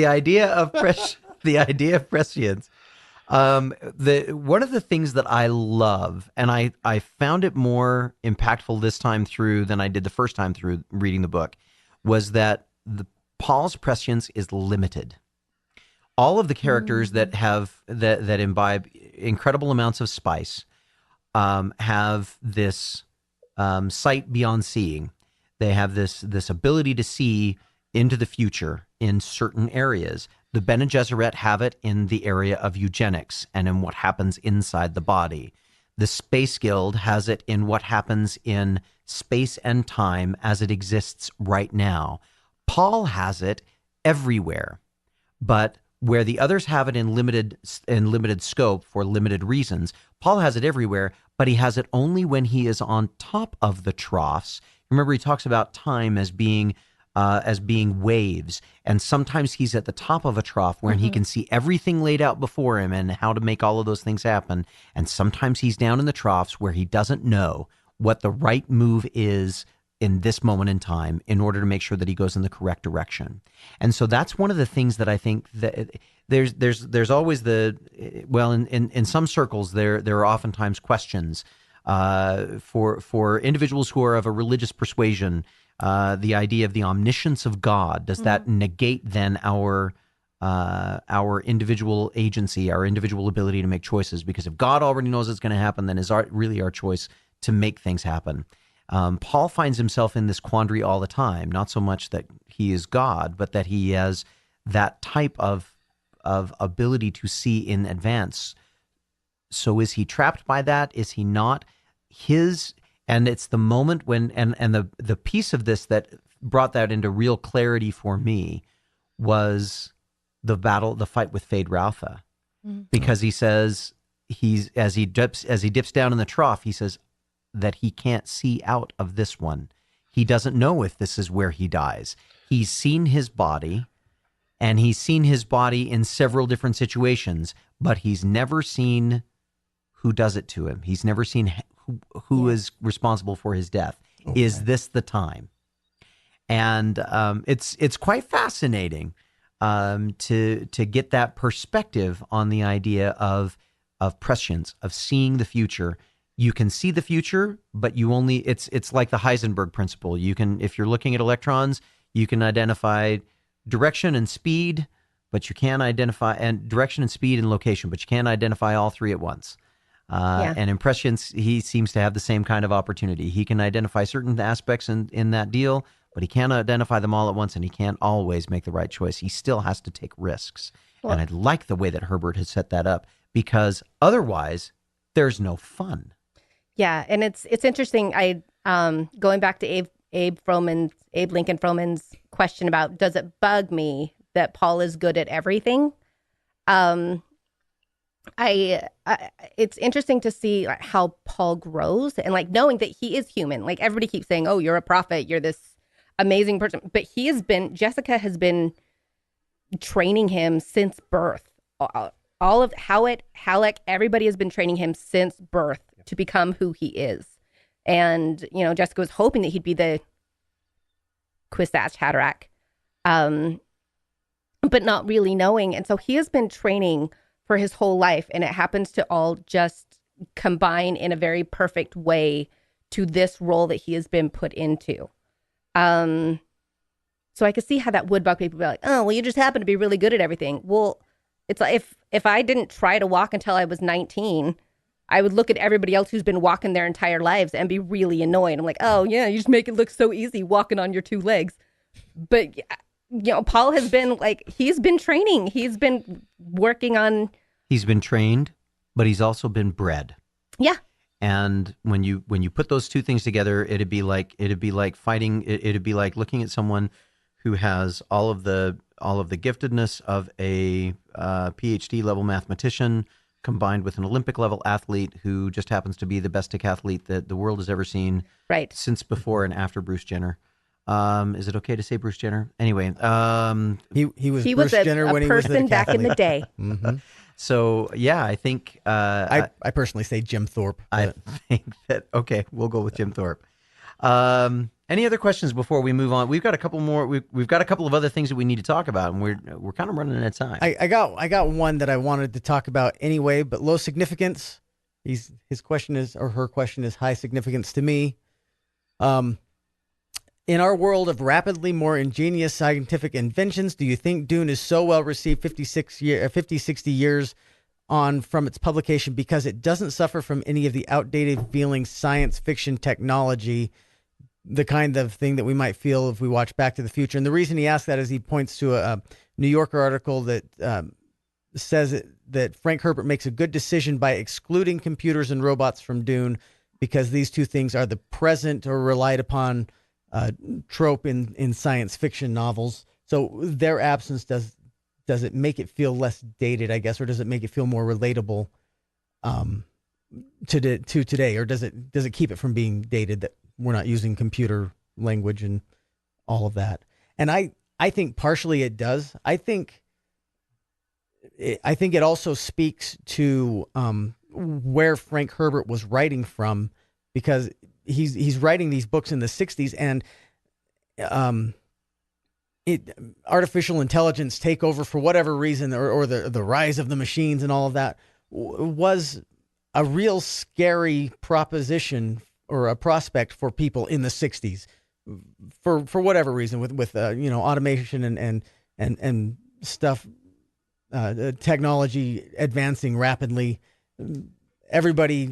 idea of prescience. One of the things that I love, and I found it more impactful this time through than I did the first time through reading the book, was that Paul's prescience is limited. All of the characters that imbibe incredible amounts of spice have this sight beyond seeing. They have this ability to see into the future in certain areas. The Bene Gesserit have it in the area of eugenics and in what happens inside the body. The Space Guild has it in what happens in space and time as it exists right now. Paul has it everywhere, but where the others have it in limited scope for limited reasons, Paul has it everywhere, but he has it only when he is on top of the troughs. Remember, he talks about time as being waves, and sometimes he's at the top of a trough where he can see everything laid out before him and how to make all of those things happen, and sometimes he's down in the troughs where he doesn't know what the right move is in this moment in time in order to make sure that he goes in the correct direction. And so that's one of the things that I think that there's always in some circles there are oftentimes questions for individuals who are of a religious persuasion. The idea of the omniscience of God, does that negate then our individual agency, our individual ability to make choices? Because if God already knows it's going to happen, then is really our choice to make things happen. Paul finds himself in this quandary all the time, not so much that he is God, but that he has that type of ability to see in advance. So is he trapped by that? Is he not? And it's the moment when, and the piece of this that brought that into real clarity for me was the fight with Fade Rautha. Because he says, as he dips down in the trough, he says that he can't see out of this one. He doesn't know if this is where he dies. He's seen his body, and he's seen his body in several different situations, but he's never seen who does it to him. He's never seen who is responsible for his death. Okay. Is this the time? And it's quite fascinating to get that perspective on the idea of prescience, of seeing the future. You can see the future, but you only it's like the Heisenberg principle. You can, if you're looking at electrons, you can identify direction and speed, but you can't identify direction and speed and location, but you can't identify all three at once. And in Prescience, he seems to have the same kind of opportunity. He can identify certain aspects in that deal, but he can't identify them all at once, and he can't always make the right choice. He still has to take risks. Well, and I like the way that Herbert has set that up, because otherwise there's no fun. Yeah, and it's interesting. I going back to Abe Lincoln Froman's question about, does it bug me that Paul is good at everything? It's interesting to see how Paul grows, and like knowing that he is human. Like everybody keeps saying, "Oh, you're a prophet. You're this amazing person," but Jessica has been training him since birth. All of Halleck, everybody has been training him since birth to become who he is. And, Jessica was hoping that he'd be the Kwisatz Haderach, but not really knowing. And so he has been training for his whole life, and it happens to all just combine in a very perfect way to this role that he has been put into. So I could see how that would bug people. Be like, "Oh, well, you just happen to be really good at everything." Well, it's like if I didn't try to walk until I was 19, I would look at everybody else who's been walking their entire lives and be really annoyed. I'm like, "Oh yeah, you just make it look so easy walking on your two legs." But Paul has been he's been training. He's been working on. He's been trained, but he's also been bred. Yeah. And when you put those two things together, it'd be like fighting. It'd be like looking at someone who has all of the giftedness of a PhD level mathematician combined with an Olympic level athlete who just happens to be the best decathlete that the world has ever seen. Right. Since before and after Bruce Jenner. Is it okay to say Bruce Jenner? Anyway, he was Bruce Jenner when he was a person back in the day. Mm-hmm. So yeah, I think I personally say Jim Thorpe. I think that we'll go with Jim Thorpe. Any other questions before we move on? We've got a couple more. We've got a couple of other things that we need to talk about, and we're kind of running out of time. I got one that I wanted to talk about anyway, but low significance. His question is, or her question is, high significance to me. In our world of rapidly more ingenious scientific inventions, do you think Dune is so well received 50, 60 years on from its publication because it doesn't suffer from any of the outdated feeling science fiction technology, the kind of thing that we might feel if we watch Back to the Future? And the reason he asked that is he points to a New Yorker article that says that Frank Herbert makes a good decision by excluding computers and robots from Dune because these two things are the present or relied upon trope in science fiction novels. So their absence, does it make it feel less dated, I guess, or does it make it feel more relatable to today, or does it keep it from being dated that we're not using computer language and all of that? And I think partially it does. I think it also speaks to where Frank Herbert was writing from, because he's writing these books in the 60s, and artificial intelligence take over for whatever reason, or the rise of the machines and all of that was a real scary proposition or a prospect for people in the 60s for whatever reason, with automation and stuff, technology advancing rapidly. Everybody,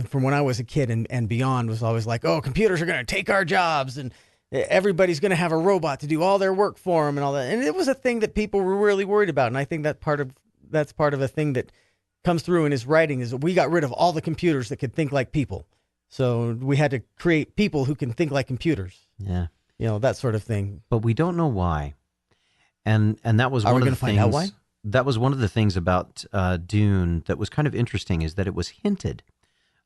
from when I was a kid and beyond, was always like, "Oh, computers are going to take our jobs," and everybody's going to have a robot to do all their work for them and all that. And it was a thing that people were really worried about. And I think that's part of a thing that comes through in his writing is that we got rid of all the computers that could think like people. So we had to create people who can think like computers. Yeah. That sort of thing. But we don't know why. And that was Are one we of the gonna things. find out why? That was one of the things about Dune that was kind of interesting is that it was hinted.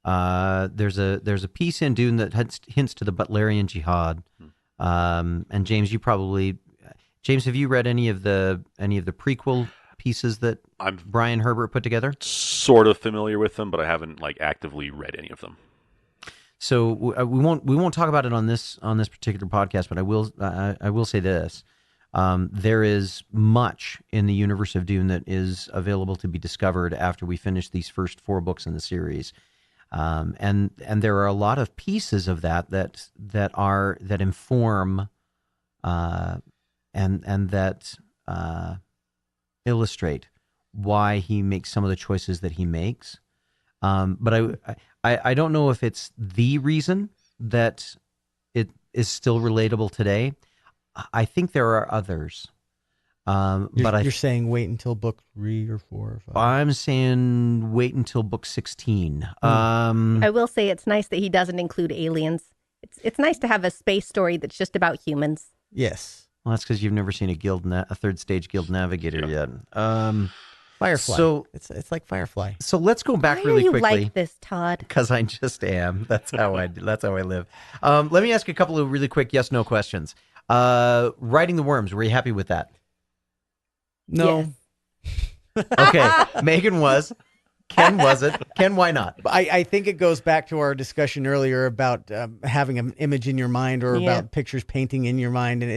There's a piece in Dune that hints to the Butlerian Jihad. And James, have you read any of the prequel pieces that Brian Herbert put together? Sort of familiar with them, but I haven't actively read any of them. So we won't talk about it on this particular podcast, but I will say this: there is much in the universe of Dune that is available to be discovered after we finish these first 4 books in the series, and there are a lot of pieces of that inform and that illustrate why he makes some of the choices that he makes. But I don't know if it's the reason that it is still relatable today. I think there are others. You're saying wait until book 3 or 4 or 5. I'm saying wait until book 16. I will say it's nice that he doesn't include aliens. It's nice to have a space story that's just about humans. Yes. Well, that's because you've never seen a third stage guild navigator yet. Firefly. So it's like Firefly. So let's go back Why really are you quickly. like this, Todd? Because I just am. That's how I live. Let me ask a couple of really quick yes/no questions. Riding the worms. Were you happy with that? No. Yes. Okay. Megan was. Kenn wasn't. Kenn, why not? I think it goes back to our discussion earlier about having an image in your mind or about pictures painting in your mind, and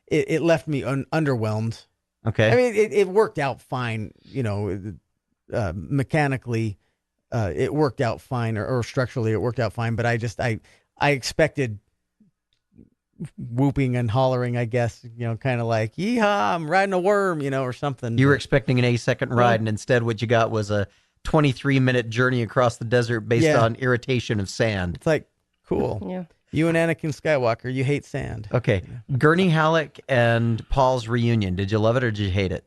it left me underwhelmed. Okay. I mean, it worked out fine, mechanically, it worked out fine, or structurally it worked out fine. But I expected whooping and hollering, I guess, kind of like, yeehaw, I'm riding a worm, or something. You were expecting an 8-second ride, and instead what you got was a 23-minute journey across the desert based on irritation of sand. It's like, cool. Yeah. You and Anakin Skywalker, you hate sand. Okay. Gurney Halleck and Paul's reunion. Did you love it or did you hate it?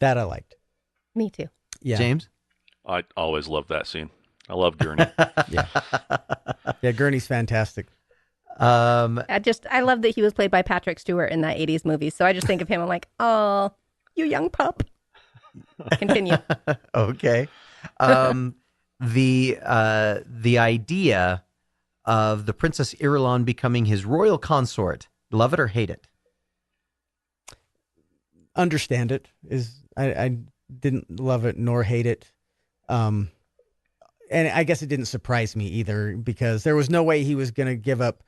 That I liked. Me too. Yeah. James? I always loved that scene. I love Gurney. Yeah, Gurney's fantastic. I love that he was played by Patrick Stewart in that 80s movie. So I just think of him, I'm like, oh, you young pup. Continue. Okay. The idea of the Princess Irulan becoming his royal consort, love it or hate it? Understand it. I didn't love it nor hate it. And I guess it didn't surprise me either, because there was no way he was going to give up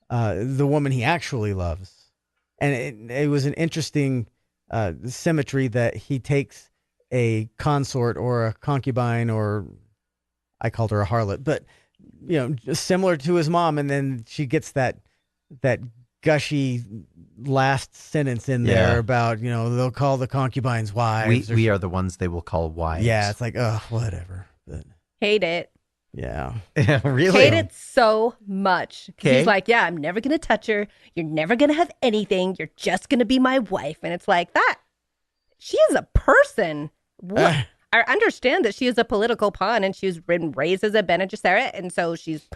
the woman he actually loves. And it was an interesting symmetry that he takes a consort or a concubine, or I called her a harlot, but just similar to his mom, and then she gets that gushy last sentence in there about they'll call the concubines wives. We are the ones they will call wives. Yeah, it's like, oh, whatever. But Hate it. yeah, really Hate it so much. 'Cause Okay. he's like, yeah, I'm never going to touch her. You're never going to have anything. You're just going to be my wife. And it's like, that. She is a person. What? I understand that she is a political pawn and she's been raised as a Bene Gesserit. And so she's,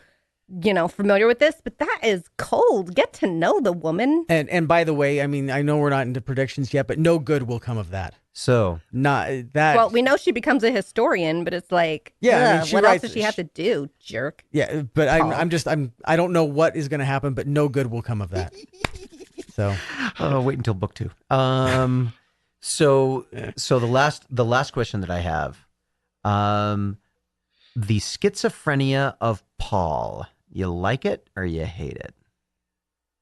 familiar with this. But that is cold. Get to know the woman. and by the way, I mean, I know we're not into predictions yet, but no good will come of that. So Not that. Well, we know she becomes a historian, but it's like, Yeah, I mean, ugh, she what else writes- does she have to do, jerk? Yeah, but I don't know what is going to happen, but no good will come of that. So wait until book 2. So the last question that I have, the schizophrenia of Paul. You like it or you hate it,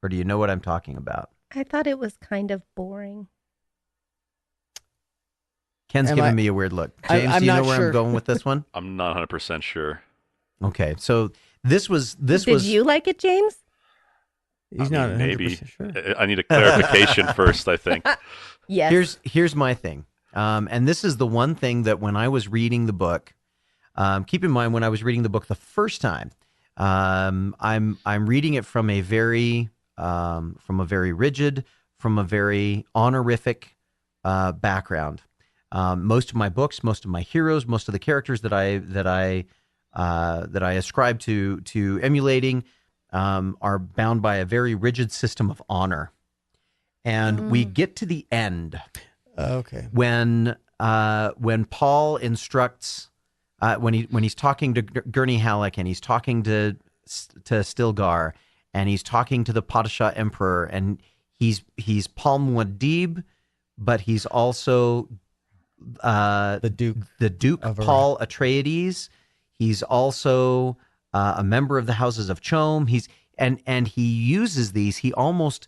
or do you know what I'm talking about? I thought it was kind of boring. Ken's Am giving I- me a weird look. I- James, I'm do you know not where sure. I'm going with this one? I'm not 100% sure. Okay, so this was Did you like it, James? he's I not mean, maybe. 100% sure. I need a clarification first, I think. Yes. Here's my thing, and this is the one thing that when I was reading the book, keep in mind when I was reading the book the first time, I'm reading it from a very very rigid, from a very honorific background. Most of my books, most of my heroes, most of the characters that I ascribe to emulating are bound by a very rigid system of honor. And we get to the end Okay. when Paul instructs when he's talking to Gurney Halleck, and he's talking to Stilgar, and he's talking to the Padishah Emperor, and he's Paul Muad'Dib, but he's also the Duke of Paul Atreides. He's also a member of the Houses of Chome. And he uses these. He almost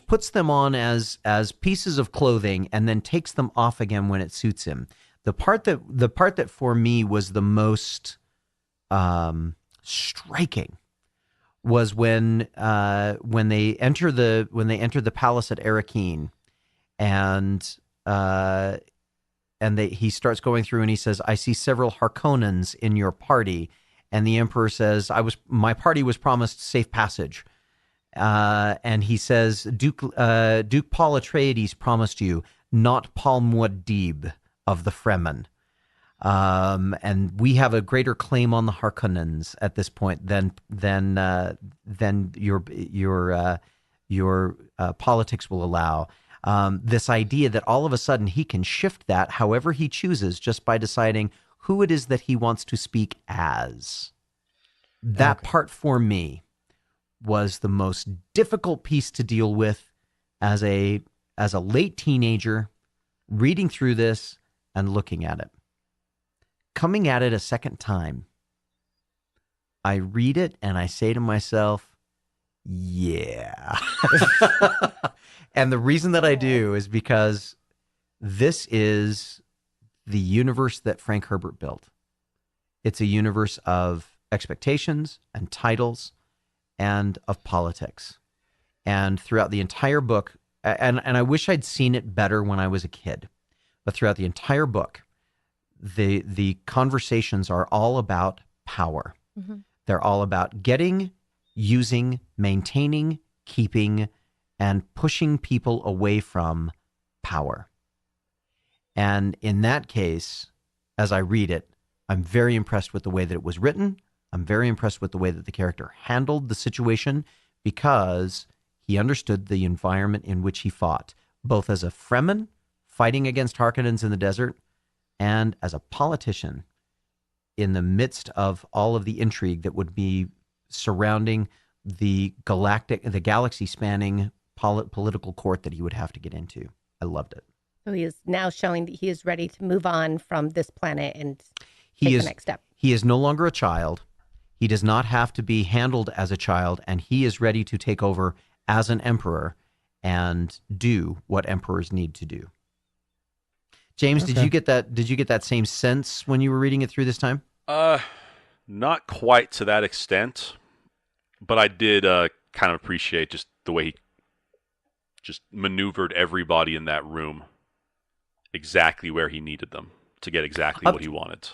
puts them on as pieces of clothing and then takes them off again when it suits him. The part that for me was the most striking was when they enter the palace at Arrakeen, and he starts going through and he says, "I see several Harkonnens in your party," and the Emperor says, "My party was promised safe passage." And he says, Duke Paul Atreides promised you, not Paul Muad'Dib of the Fremen. And we have a greater claim on the Harkonnens at this point than your politics will allow. This idea that all of a sudden he can shift that however he chooses just by deciding who it is that he wants to speak as. That part for me was the most difficult piece to deal with as a late teenager, reading through this and looking at it. Coming at it a second time, I read it and I say to myself, yeah. And the reason that I do is because this is the universe that Frank Herbert built. It's a universe of expectations and titles and of politics. And throughout the entire book, and I wish I'd seen it better when I was a kid, but throughout the entire book, the conversations are all about power. Mm-hmm. They're all about getting, using, maintaining, keeping, and pushing people away from power. And in that case, as I read it, I'm very impressed with the way that it was written. I'm very impressed with the way that the character handled the situation, because he understood the environment in which he fought, both as a Fremen fighting against Harkonnens in the desert and as a politician in the midst of all of the intrigue that would be surrounding the galaxy-spanning political court that he would have to get into. I loved it. So he is now showing that he is ready to move on from this planet and take the next step. He is no longer a child. He does not have to be handled as a child, and he is ready to take over as an emperor and do what emperors need to do. James, did you get that? Did you get that same sense when you were reading it through this time? Not quite to that extent, but I did kind of appreciate just the way he just maneuvered everybody in that room exactly where he needed them to get exactly what he wanted.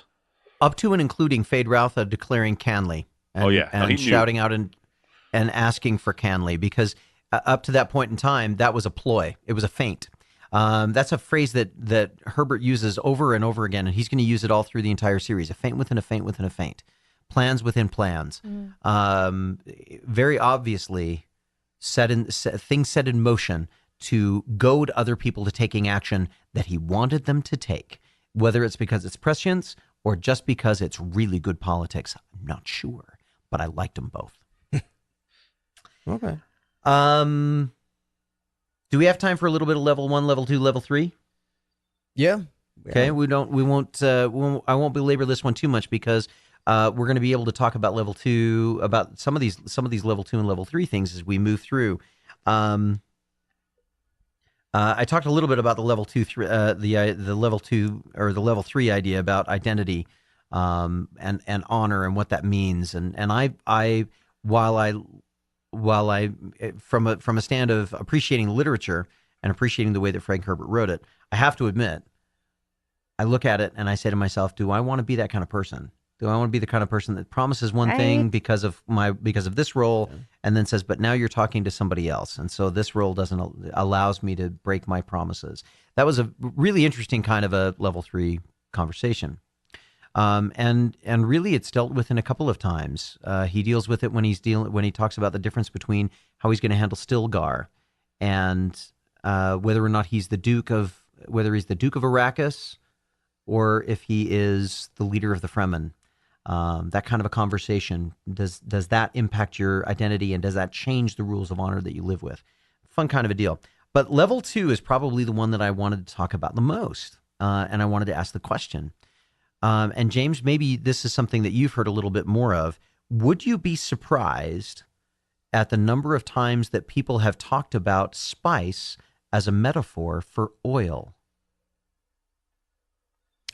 Up to and including Fade Routha declaring Canley. And shouting out and asking for Canley, because up to that point in time, that was a ploy. It was a feint. That's a phrase that Herbert uses over and over again, and he's going to use it all through the entire series. A feint within a feint within a feint. Plans within plans. Very obviously, things set in motion to goad other people to taking action that he wanted them to take, whether it's because it's prescience or just because it's really good politics. I'm not sure, but I liked them both. Okay. Do we have time for a little bit of level 1, level 2, level 3? Yeah. Okay. I won't belabor this one too much, because we're going to be able to talk about level 2, about some of these level 2 and level 3 things as we move through. I talked a little bit about the level 2, the level 2 or the level 3 idea about identity, and honor and what that means. And I while I from a stand of appreciating literature and appreciating the way that Frank Herbert wrote it, I have to admit, I look at it and I say to myself, do I want to be that kind of person? Do I want to be the kind of person that promises one thing because of this role, and then says, "But now you're talking to somebody else, and so this role allows me to break my promises." That was a really interesting kind of a level 3 conversation, and really it's dealt with in a couple of times. He deals with it when he talks about the difference between how he's going to handle Stilgar, and whether or not he's the Duke of Arrakis, or if he is the leader of the Fremen. That kind of a conversation, does that impact your identity, and does that change the rules of honor that you live with? Fun kind of a deal. But level 2 is probably the one that I wanted to talk about the most, and I wanted to ask the question. And James, maybe this is something that you've heard a little bit more of. Would you be surprised at the number of times that people have talked about spice as a metaphor for oil?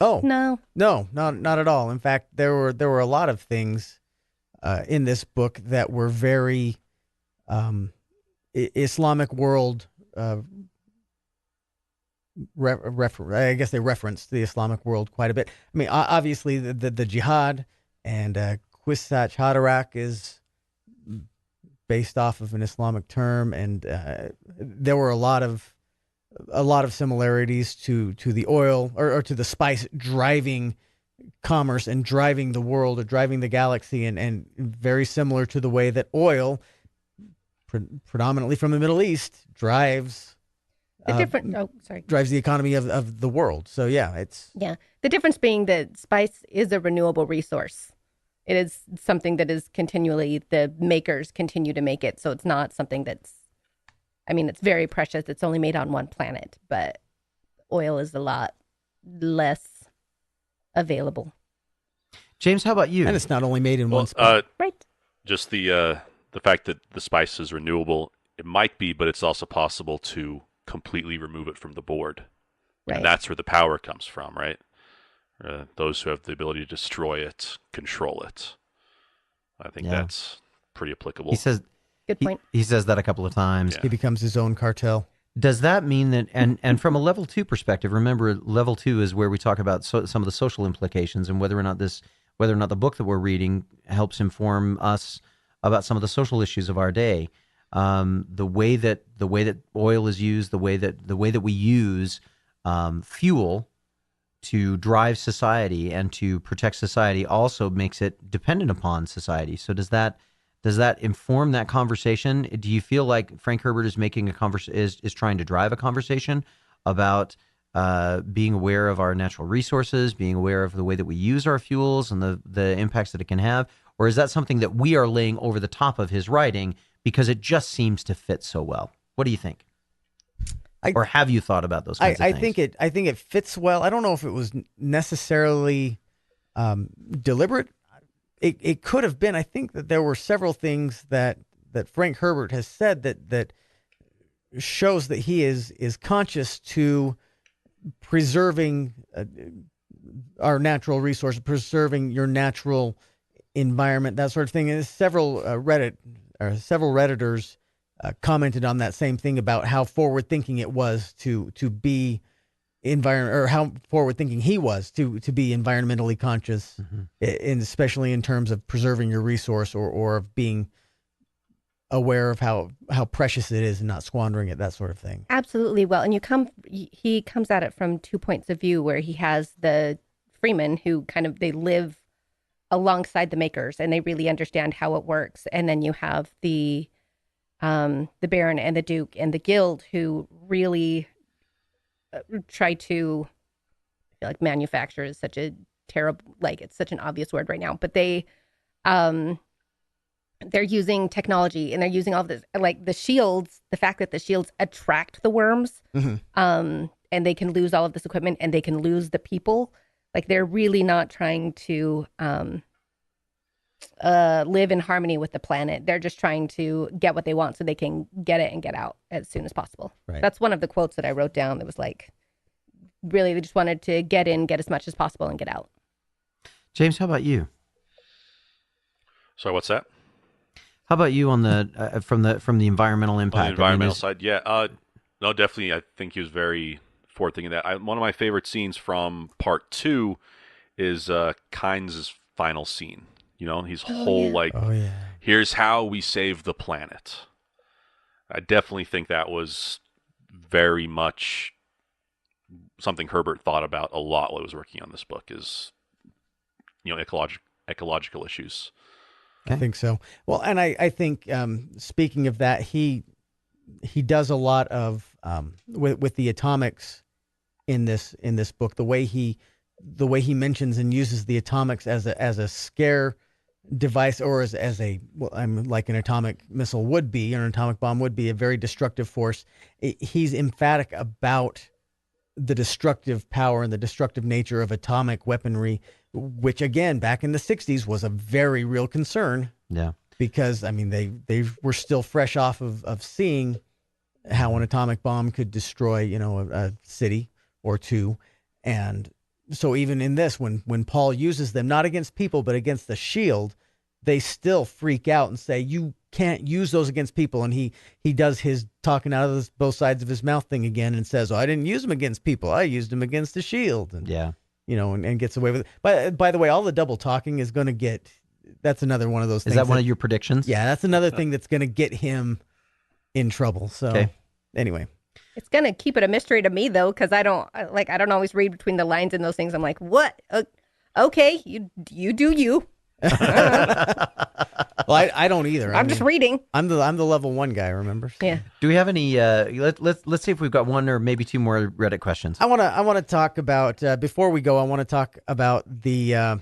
Oh, No, not at all. In fact, there were a lot of things in this book that were very Islamic world. I guess they referenced the Islamic world quite a bit. I mean, obviously the jihad and Kwisatz Haderach is based off of an Islamic term, and there were a lot of similarities to the oil or to the spice driving commerce and driving the world or driving the galaxy, and very similar to the way that oil, predominantly from the Middle East, drives the economy of the world. So the difference being that spice is a renewable resource. It is something that is continually, the makers continue to make it, so it's not something that's, I mean, it's very precious. It's only made on one planet, but oil is a lot less available. James, how about you? And it's not only made in one spot. Right. Just the fact that the spice is renewable, it might be, but it's also possible to completely remove it from the board. Right. And that's where the power comes from, right? Those who have the ability to destroy it, control it. I think that's pretty applicable. He says, good point. He says that a couple of times. Yeah. He becomes his own cartel. Does that mean that, and from a level 2 perspective, remember level 2 is where we talk about some of the social implications and whether or not the book that we're reading helps inform us about some of the social issues of our day. The way that oil is used, the way that we use fuel to drive society and to protect society also makes it dependent upon society. So does that inform that conversation? Do you feel like Frank Herbert is making is trying to drive a conversation about being aware of our natural resources, being aware of the way that we use our fuels and the impacts that it can have? Or is that something that we are laying over the top of his writing because it just seems to fit so well? What do you think? Or have you thought about those kinds of things? I think it fits well. I don't know if it was necessarily deliberate. It could have been. I think that there were several things that Frank Herbert has said that shows that he is conscious to preserving our natural resources, preserving your natural environment, that sort of thing. And several Redditors commented on that same thing about how forward-thinking it was to be or how forward-thinking he was to be environmentally conscious, and especially in terms of preserving your resource or of being aware of how precious it is and not squandering it, that sort of thing. Absolutely. Well, and he comes at it from 2 points of view, where he has the freemen who they live alongside the makers and they really understand how it works, and then you have the Baron and the Duke and the Guild who really try to, I feel like manufacture is such a terrible, it's such an obvious word right now, but they're using technology and they're using all of this, the shields, the fact that the shields attract the worms, and they can lose all of this equipment and they can lose the people. They're really not trying to live in harmony with the planet. They're just trying to get what they want so they can get it and get out as soon as possible. Right. That's one of the quotes that I wrote down that was really they just wanted to get in, get as much as possible and get out. James, how about you? Sorry, what's that? How about you on the from the environmental impact? On the environmental side, yeah. No, definitely. I think he was very forward-thinking that. One of my favorite scenes from part 2 is Kynes' final scene. You know, his whole like, Oh yeah. here's how we save the planet. I definitely think that was very much something Herbert thought about a lot while he was working on this book. Is ecological issues. I think so. Well, and I think speaking of that, he does a lot of with the atomics in this book. The way he mentions and uses the atomics as a scare device, or as a like an atomic missile would be, or an atomic bomb would be, a very destructive force. He's emphatic about the destructive power and the destructive nature of atomic weaponry, which again back in the 60s was a very real concern. Yeah. Because I mean they were still fresh off of seeing how an atomic bomb could destroy, a city or two. And so even in this, when Paul uses them, not against people, but against the shield, they still freak out and say, you can't use those against people. And he does his talking out of both sides of his mouth thing again and says, oh, I didn't use them against people. I used them against the shield. And, Yeah. And gets away with it. But by the way, all the double talking is going to get, that's another one of those things. Is that one of your predictions? Yeah, that's another thing that's going to get him in trouble. So anyway. It's going to keep it a mystery to me, though, because I don't always read between the lines in those things. I'm like, what? Okay, you do you. Well, I don't either. I'm just reading. I'm the level 1 guy, remember? So. Yeah. Do we have any? Let's see if we've got one or maybe two more Reddit questions. I want to talk about before we go. I want to talk about the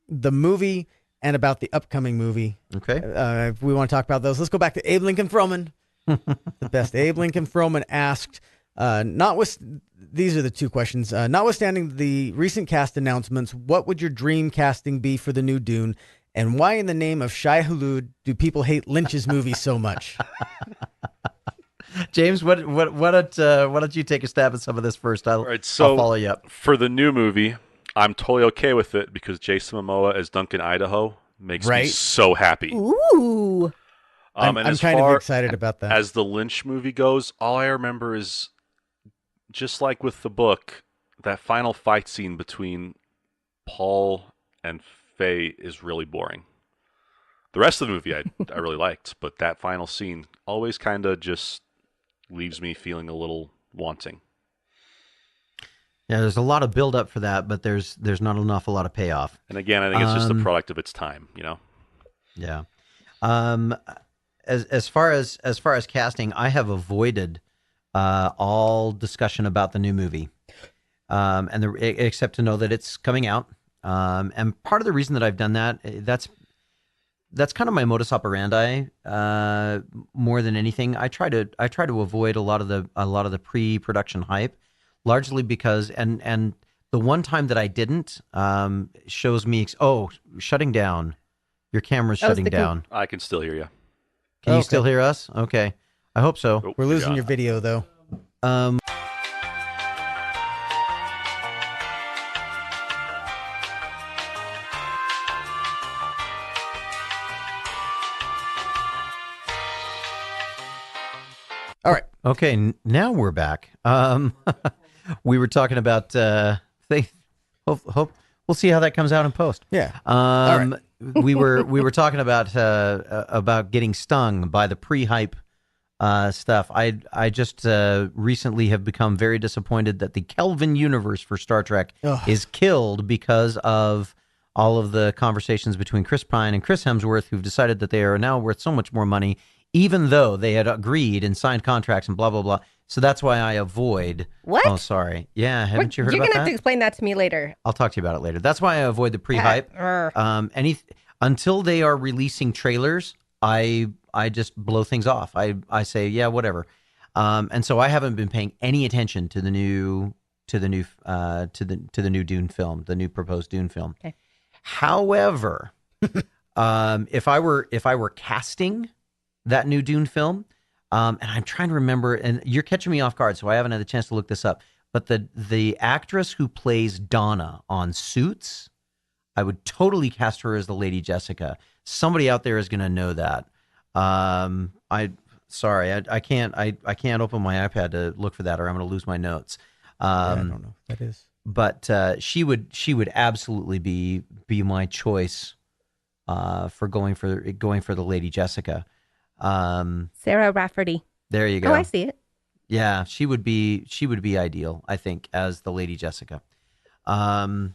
movie and about the upcoming movie. Okay. If we want to talk about those, let's go back to Abe Lincoln Froman. The best. Abe Lincoln Froman asked, these are the two questions. Notwithstanding the recent cast announcements, what would your dream casting be for the new Dune? And why in the name of Shai Hulud do people hate Lynch's movie so much? James, why don't you take a stab at some of this first? I'll follow you up. For the new movie, I'm totally okay with it because Jason Momoa as Duncan Idaho makes me so happy. Ooh. I'm kind of excited about that. As the Lynch movie goes, all I remember is, just like with the book, that final fight scene between Paul and Faye is really boring. The rest of the movie I really liked, but that final scene always kind of just leaves me feeling a little wanting. Yeah, there's a lot of build up for that, but there's not an awful lot of payoff. And again, I think it's just a product of its time, Yeah. As far as casting, I have avoided all discussion about the new movie, except to know that it's coming out. And part of the reason that I've done that, that's kind of my modus operandi. More than anything, I try to avoid a lot of the pre-production hype, largely because and the one time that I didn't shows me shutting down. Your camera's shutting down. I can still hear you. Can you still hear us? Okay, I hope so. Oh, We're losing your video though. All right. Okay, now we're back. We were talking about hope we'll see how that comes out in post. Yeah. All right. we were talking about getting stung by the pre-hype stuff. I just recently have become very disappointed that the Kelvin universe for Star Trek is killed because of all of the conversations between Chris Pine and Chris Hemsworth, who've decided that they are now worth so much more money, even though they had agreed and signed contracts and blah blah blah. So that's why I avoid. What? Oh, sorry. Yeah, haven't you heard about that? You're gonna have to explain that to me later. I'll talk to you about it later. That's why I avoid the pre-hype. Until they are releasing trailers, I just blow things off. I say, yeah, whatever. And so I haven't been paying any attention to the new new Dune film, the new proposed Dune film. Okay. However, if I were casting that new Dune film, and I'm trying to remember, and you're catching me off guard, so I haven't had a chance to look this up. But the actress who plays Donna on Suits, I would totally cast her as the Lady Jessica. Somebody out there is going to know that. I can't open my iPad to look for that, or I'm going to lose my notes. I don't know. That is. she would absolutely be my choice for going for the Lady Jessica. Sarah Rafferty. There you go. Oh, I see it. Yeah, she would be ideal, I think, as the Lady Jessica. As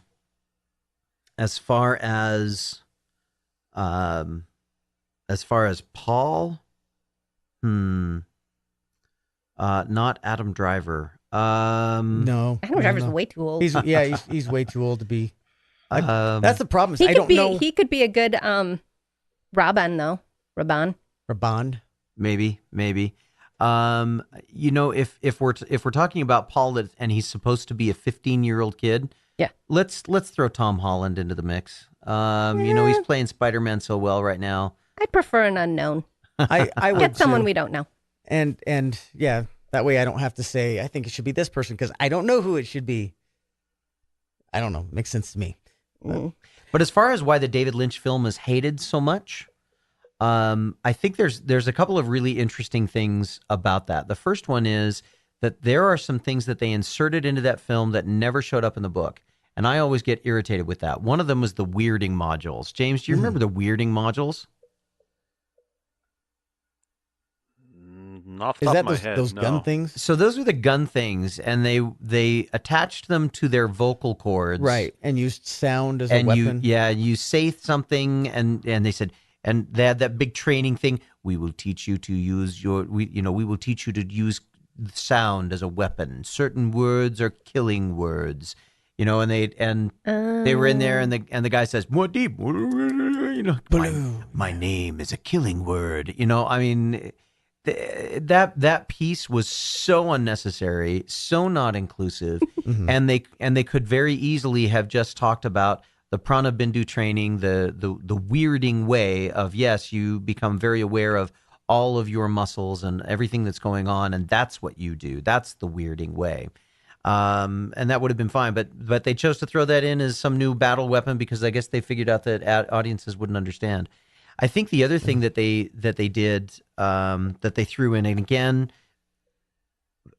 far as Paul, not Adam Driver. No, Adam Driver's way too old. He's way too old to be. That's the problem. He I don't know. He could be a good Raban though. Raban. Bond. Maybe. If we're talking about Paul and he's supposed to be a 15-year-old kid, yeah, let's throw Tom Holland into the mix. He's playing Spider-Man so well right now. I'd prefer an unknown. I would get someone too. we don't know. And yeah, that way I don't have to say I think it should be this person because I don't know who it should be. I don't know. Makes sense to me. But as far as why the David Lynch film is hated so much, I think there's a couple of really interesting things about that. The first one is that there are some things that they inserted into that film that never showed up in the book. And I always get irritated with that. One of them was the weirding modules. James, do you remember the weirding modules? Off the top of my head, those no. gun things? So those are the gun things, and they attached them to their vocal cords. Right, and used sound as a weapon. You say something, and they said, and they had that big training thing. We will teach you to use we will teach you to use sound as a weapon. Certain words are killing words. And they were in there, and the guy says, "More deep." My name is a killing word. That piece was so unnecessary, so not inclusive, and they could very easily have just talked about the prana bindu training, the weirding way of, yes, you become very aware of all of your muscles and everything that's going on, and that's what you do. That's the weirding way. And that would have been fine, but they chose to throw that in as some new battle weapon because I guess they figured out that audiences wouldn't understand. I think the other thing that they did that they threw in, and again,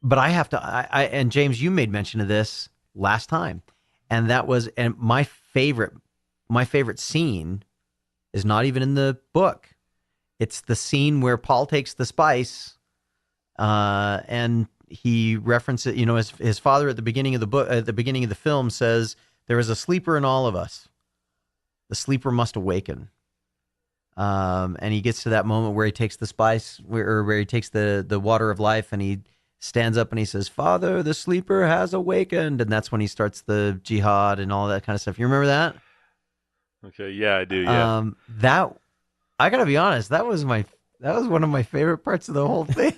but I have to. And James, you made mention of this last time, and that was, and my favorite scene is not even in the book. It's the scene where Paul takes the spice, and he references, his father at the beginning of the book, at the beginning of the film says, "There is a sleeper in all of us. The sleeper must awaken." And he gets to that moment where he takes the spice, where he takes the water of life, and he stands up and he says, "Father, the sleeper has awakened," and that's when he starts the jihad and all that kind of stuff. You remember that? Okay, yeah, I do. Yeah, that I gotta be honest, that was one of my favorite parts of the whole thing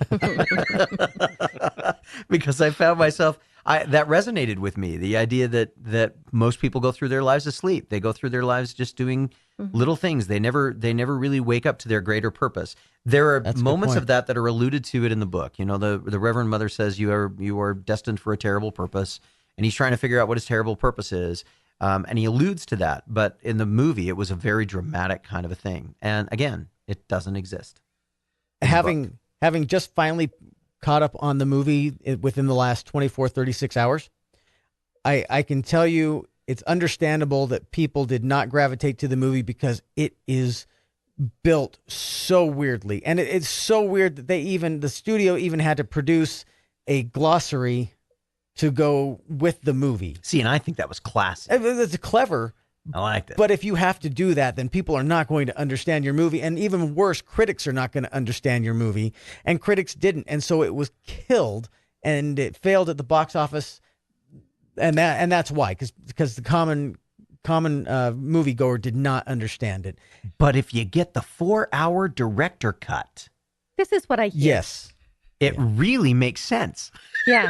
because I found myself. That resonated with me. The idea that most people go through their lives asleep. They go through their lives just doing little things. They never really wake up to their greater purpose. There are moments of that are alluded to it in the book. The Reverend Mother says you are destined for a terrible purpose, and he's trying to figure out what his terrible purpose is. And he alludes to that, but in the movie, it was a very dramatic kind of a thing. And again, it doesn't exist. Having just finally caught up on the movie within the last 24, 36 hours, I can tell you it's understandable that people did not gravitate to the movie because it is built so weirdly. And it's so weird that the studio even had to produce a glossary to go with the movie. See, and I think that was classic. It's clever. I liked it. But if you have to do that, then people are not going to understand your movie. And even worse, critics are not going to understand your movie. And critics didn't. And so it was killed and it failed at the box office. And that's why, because the common moviegoer did not understand it. But if you get the 4-hour director cut, this is what I hear. Yes. It really makes sense. Yeah.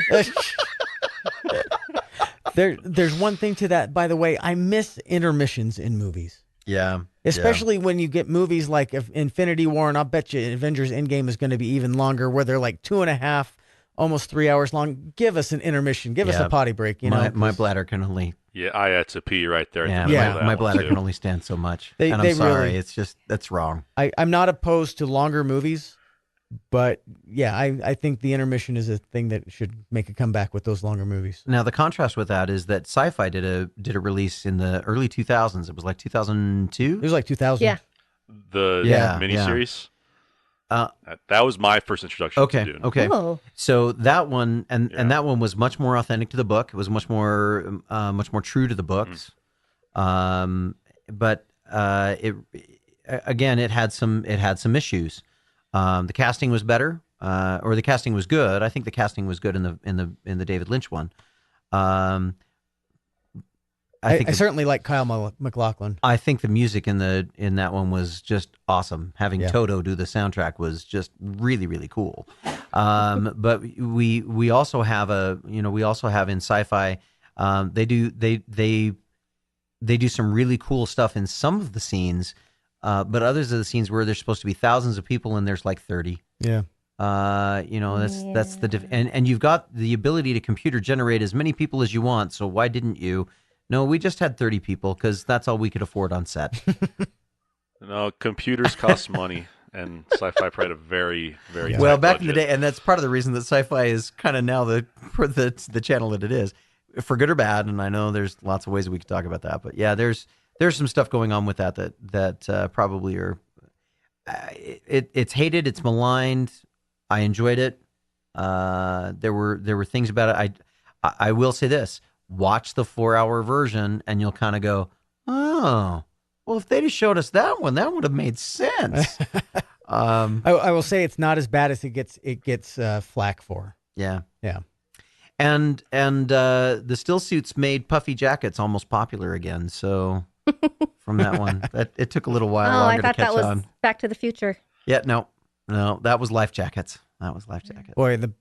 There's one thing to that, by the way. I miss intermissions in movies. Yeah. Especially when you get movies like Infinity War, and I'll bet you Avengers Endgame is going to be even longer, where they're like 2.5, almost 3 hours long. Give us an intermission. Give us a potty break. My bladder can only. Yeah, I had to pee right there. My bladder can only stand so much. And I'm sorry. It's just, that's wrong. I'm not opposed to longer movies, But yeah, I think the intermission is a thing that should make a comeback with those longer movies. Now the contrast with that is that Sci-Fi did a release in the early 2000s. It was like 2002. It was like 2000. Yeah. The Yeah, miniseries. Uh, That was my first introduction to okay, Dune. okay. Oh. So that one and Yeah. that one was much more authentic to the book. It was much more true to the books. But it again, it had some issues. The casting was better, or the casting was good. I think the casting was good in the David Lynch one. I think I certainly like Kyle MacLachlan. I think the music in that one was just awesome. Having Yeah. Toto do the soundtrack was just really, really cool. But we also have in Sci-Fi, they do some really cool stuff in some of the scenes, but others of the scenes where there's supposed to be thousands of people and there's like 30. Yeah. That's the and you've got the ability to computer generate as many people as you want. So why didn't you? No, we just had 30 people because that's all we could afford on set. No, computers cost money, and Sci-Fi probably had a very, very tight Well, back in the budget. day, and that's part of the reason that Sci-Fi is kind of now the channel that it is, for good or bad. And I know there's lots of ways that we could talk about that, but yeah, there's some stuff going on with that probably are it's hated, it's maligned. I enjoyed it. There were things about it. I will say this: watch the 4-hour version, and you'll kind of go, oh, well, if they just showed us that one, that would have made sense. I will say it's not as bad as it gets flack for. Yeah. Yeah. And the still suits made puffy jackets almost popular again. So from that one, it took a little while Oh, I longer to thought catch that was on. Back to the Future. Yeah, no, that was life jackets. That was life jackets. Boy, the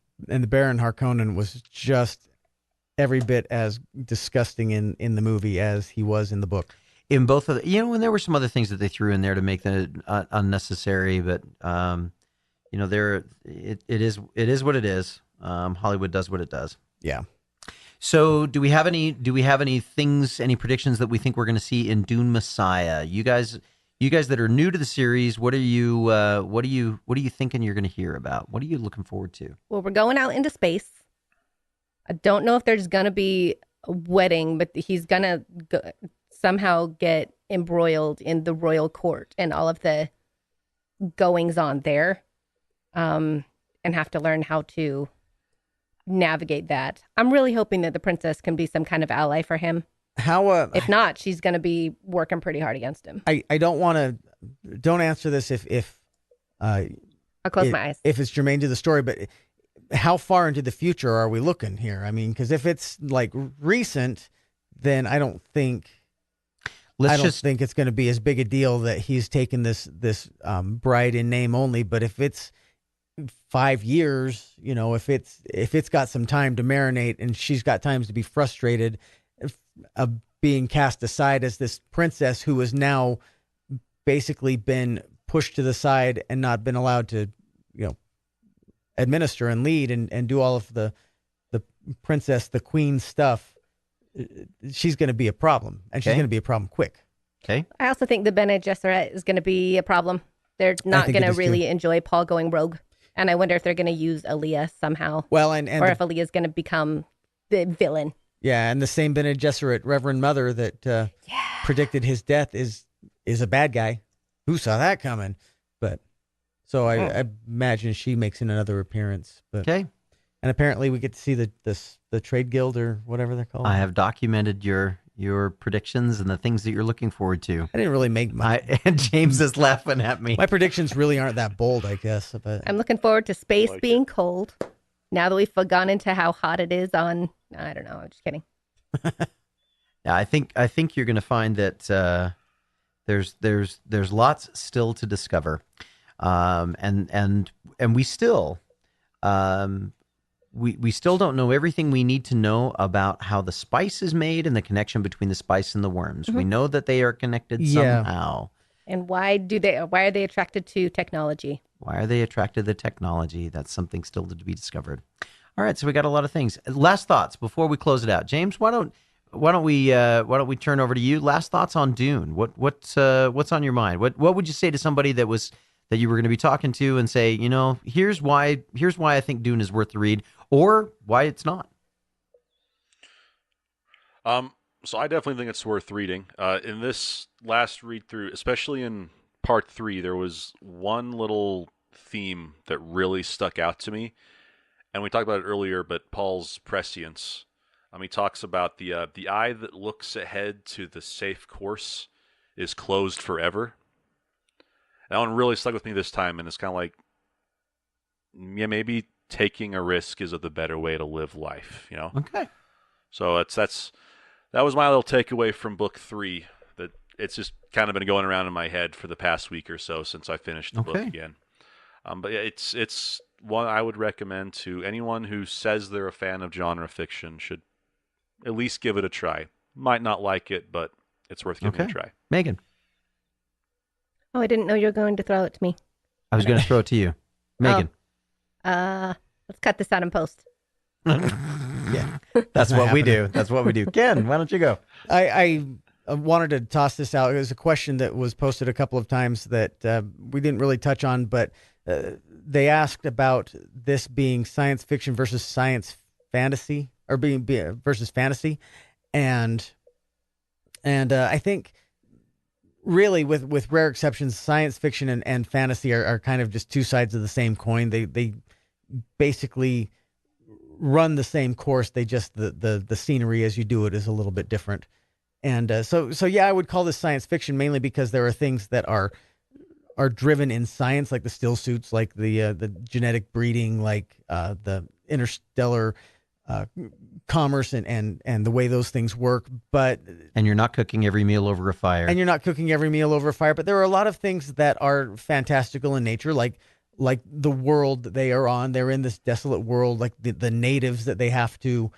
Baron Harkonnen was just every bit as disgusting in the movie as he was in the book. In both of the, and there were some other things that they threw in there to make it unnecessary, but it is what it is. Hollywood does what it does. Yeah. So, do we have any things, any predictions that we think we're going to see in Dune Messiah? You guys that are new to the series, what are you thinking you're going to hear about? What are you looking forward to? Well, we're going out into space. I don't know if there's going to be a wedding, but he's going to somehow get embroiled in the royal court and all of the goings on there, and have to learn how to navigate that. I'm really hoping that the princess can be some kind of ally for him. How? If not, she's going to be working pretty hard against him. I don't answer this if I'll close my eyes. if it's germane to the story, but how far into the future are we looking here? I mean, because if it's like recent, then I don't think it's going to be as big a deal that he's taken this bride in name only. But if it's 5 years, if it's got some time to marinate and she's got times to be frustrated of being cast aside as this princess who has now basically been pushed to the side and not been allowed to, administer and lead and do all of the princess, the queen stuff, she's going to be a problem, and she's Okay. going to be a problem quick. Okay. I also think the Bene Gesserit is going to be a problem. They're not think going it to is, too. really enjoy Paul going rogue. And I wonder if they're going to use Alia somehow, Well, and or the, if Alia's going to become the villain. yeah, and the same Bene Gesserit Reverend Mother that predicted his death is a bad guy. Who saw that coming? But so I imagine she makes another appearance. But Okay. and apparently we get to see the trade guild or whatever they're called. I have documented your predictions and the things that you're looking forward to. I didn't really make And James is laughing at me. my predictions really aren't that bold, I guess. But I'm looking forward to space like being cold. Now that we've gone into how hot it is on, I don't know, I'm just kidding. Yeah, I think you're going to find that there's lots still to discover, and we still we still don't know everything we need to know about how the spice is made and the connection between the spice and the worms. We know that they are connected Yeah. somehow. And why are they attracted to technology? Why are they attracted to technology? That's something still to be discovered. All right, so we got a lot of things. Last thoughts before we close it out, James. Why don't we turn over to you? Last thoughts on Dune. What's on your mind? What would you say to somebody that was that you were going to be talking to and say, here's why I think Dune is worth the read, or why it's not. So I definitely think it's worth reading. In this last read through, especially in part 3, there was one little theme that really stuck out to me, and we talked about it earlier. But Paul's Prescience, he talks about the eye that looks ahead to the safe course is closed forever. That one really stuck with me this time, and it's kind of like, yeah, maybe taking a risk is the better way to live life. Okay. So that was my little takeaway from book 3. That it's just kind of been going around in my head for the past week or so since I finished the book again. But yeah, it's one I would recommend to anyone who says they're a fan of genre fiction. Should at least give it a try. Might not like it, but it's worth giving it a try. Megan. Oh, I didn't know you were going to throw it to me. I was going to throw it to you. Megan. Let's cut this out in post. Yeah, That's what we do. That's what we do. Kenn, why don't you go? I wanted to toss this out. It was a question that was posted a couple of times that we didn't really touch on, but they asked about this being science fiction versus science fantasy, or being versus fantasy, and I think really with rare exceptions, science fiction and fantasy are kind of just two sides of the same coin. They basically run the same course. They just the scenery as you do it is a little bit different. And so yeah, I would call this science fiction mainly because there are things that are driven in science, like the still suits, like the genetic breeding, like the interstellar commerce and the way those things work. And you're not cooking every meal over a fire. But there are a lot of things that are fantastical in nature, like the world that they are on. They're in this desolate world, like the natives that they have to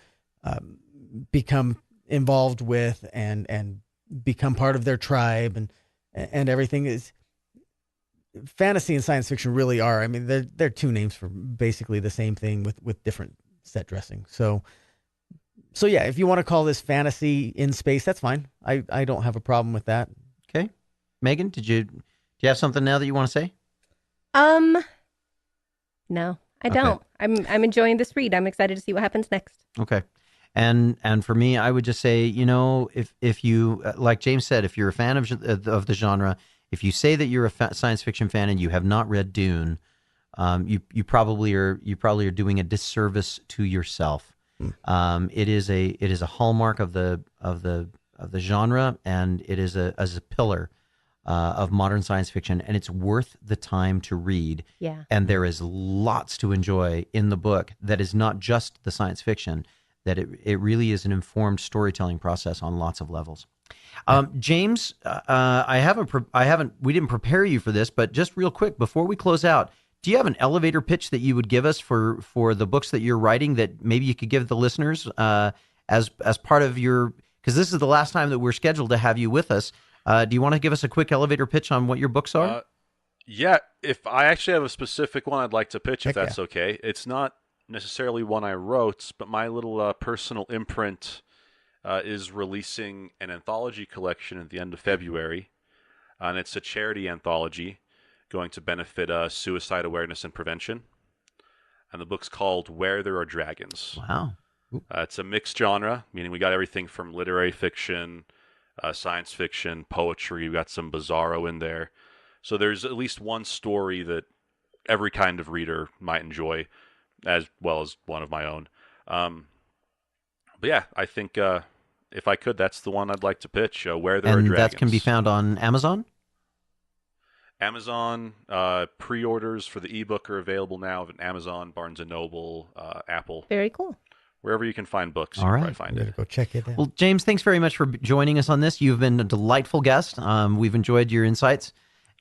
become involved with and become part of their tribe, and everything is fantasy and science fiction really are. I mean, they're two names for basically the same thing with different set dressing. So yeah, if you want to call this fantasy in space, that's fine. I don't have a problem with that. Okay. Megan, do you have something now that you want to say? No, I don't. I'm enjoying this read. I'm excited to see what happens next. Okay. And for me, I would just say, if you, like James said, if you're a fan of the genre, if you say that you're a science fiction fan and you have not read Dune, you probably are doing a disservice to yourself. It is a hallmark of the genre, and it is as a pillar of modern science fiction, and it's worth the time to read. Yeah. And there is lots to enjoy in the book that is not just the science fiction, that it really is an informed storytelling process on lots of levels. James, we didn't prepare you for this, but just real quick before we close out, do you have an elevator pitch that you would give us for the books that you're writing that maybe you could give the listeners as part of your, because this is the last time that we're scheduled to have you with us. Do you want to give us a quick elevator pitch on what your books are? Yeah, if I actually have a specific one I'd like to pitch, if that's okay. It's not necessarily one I wrote, but my little personal imprint is releasing an anthology collection at the end of February, and it's a charity anthology going to benefit suicide awareness and prevention. And the book's called Where There Are Dragons. Wow. It's a mixed genre, meaning we got everything from literary fiction, science fiction, poetry. We got some bizarro in there. So there's at least one story that every kind of reader might enjoy, as well as one of my own. But yeah, I think if I could, that's the one I'd like to pitch, Where There Are Dragons. And that can be found on Amazon? Amazon. Pre-orders for the ebook are available now at Amazon, Barnes & Noble, Apple. Very cool. Wherever you can find books, All you right. can probably find it. Go check it out. Well, James, thanks very much for joining us on this. You've been a delightful guest. We've enjoyed your insights.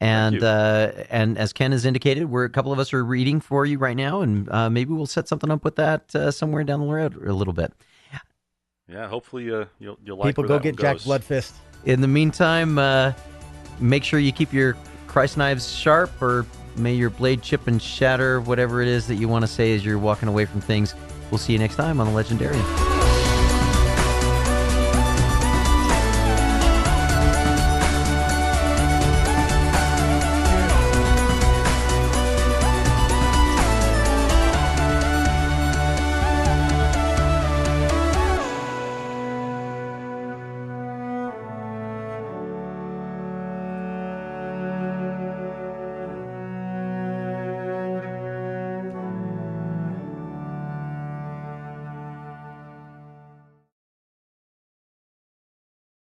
And as Kenn has indicated, a couple of us are reading for you right now, and maybe we'll set something up with that somewhere down the road a little bit. Yeah, hopefully you'll like People where go that get one Jack goes. Bloodfist. In the meantime, make sure you keep your Christ knives sharp, or may your blade chip and shatter, whatever it is that you want to say as you're walking away from things. We'll see you next time on The Legendarian.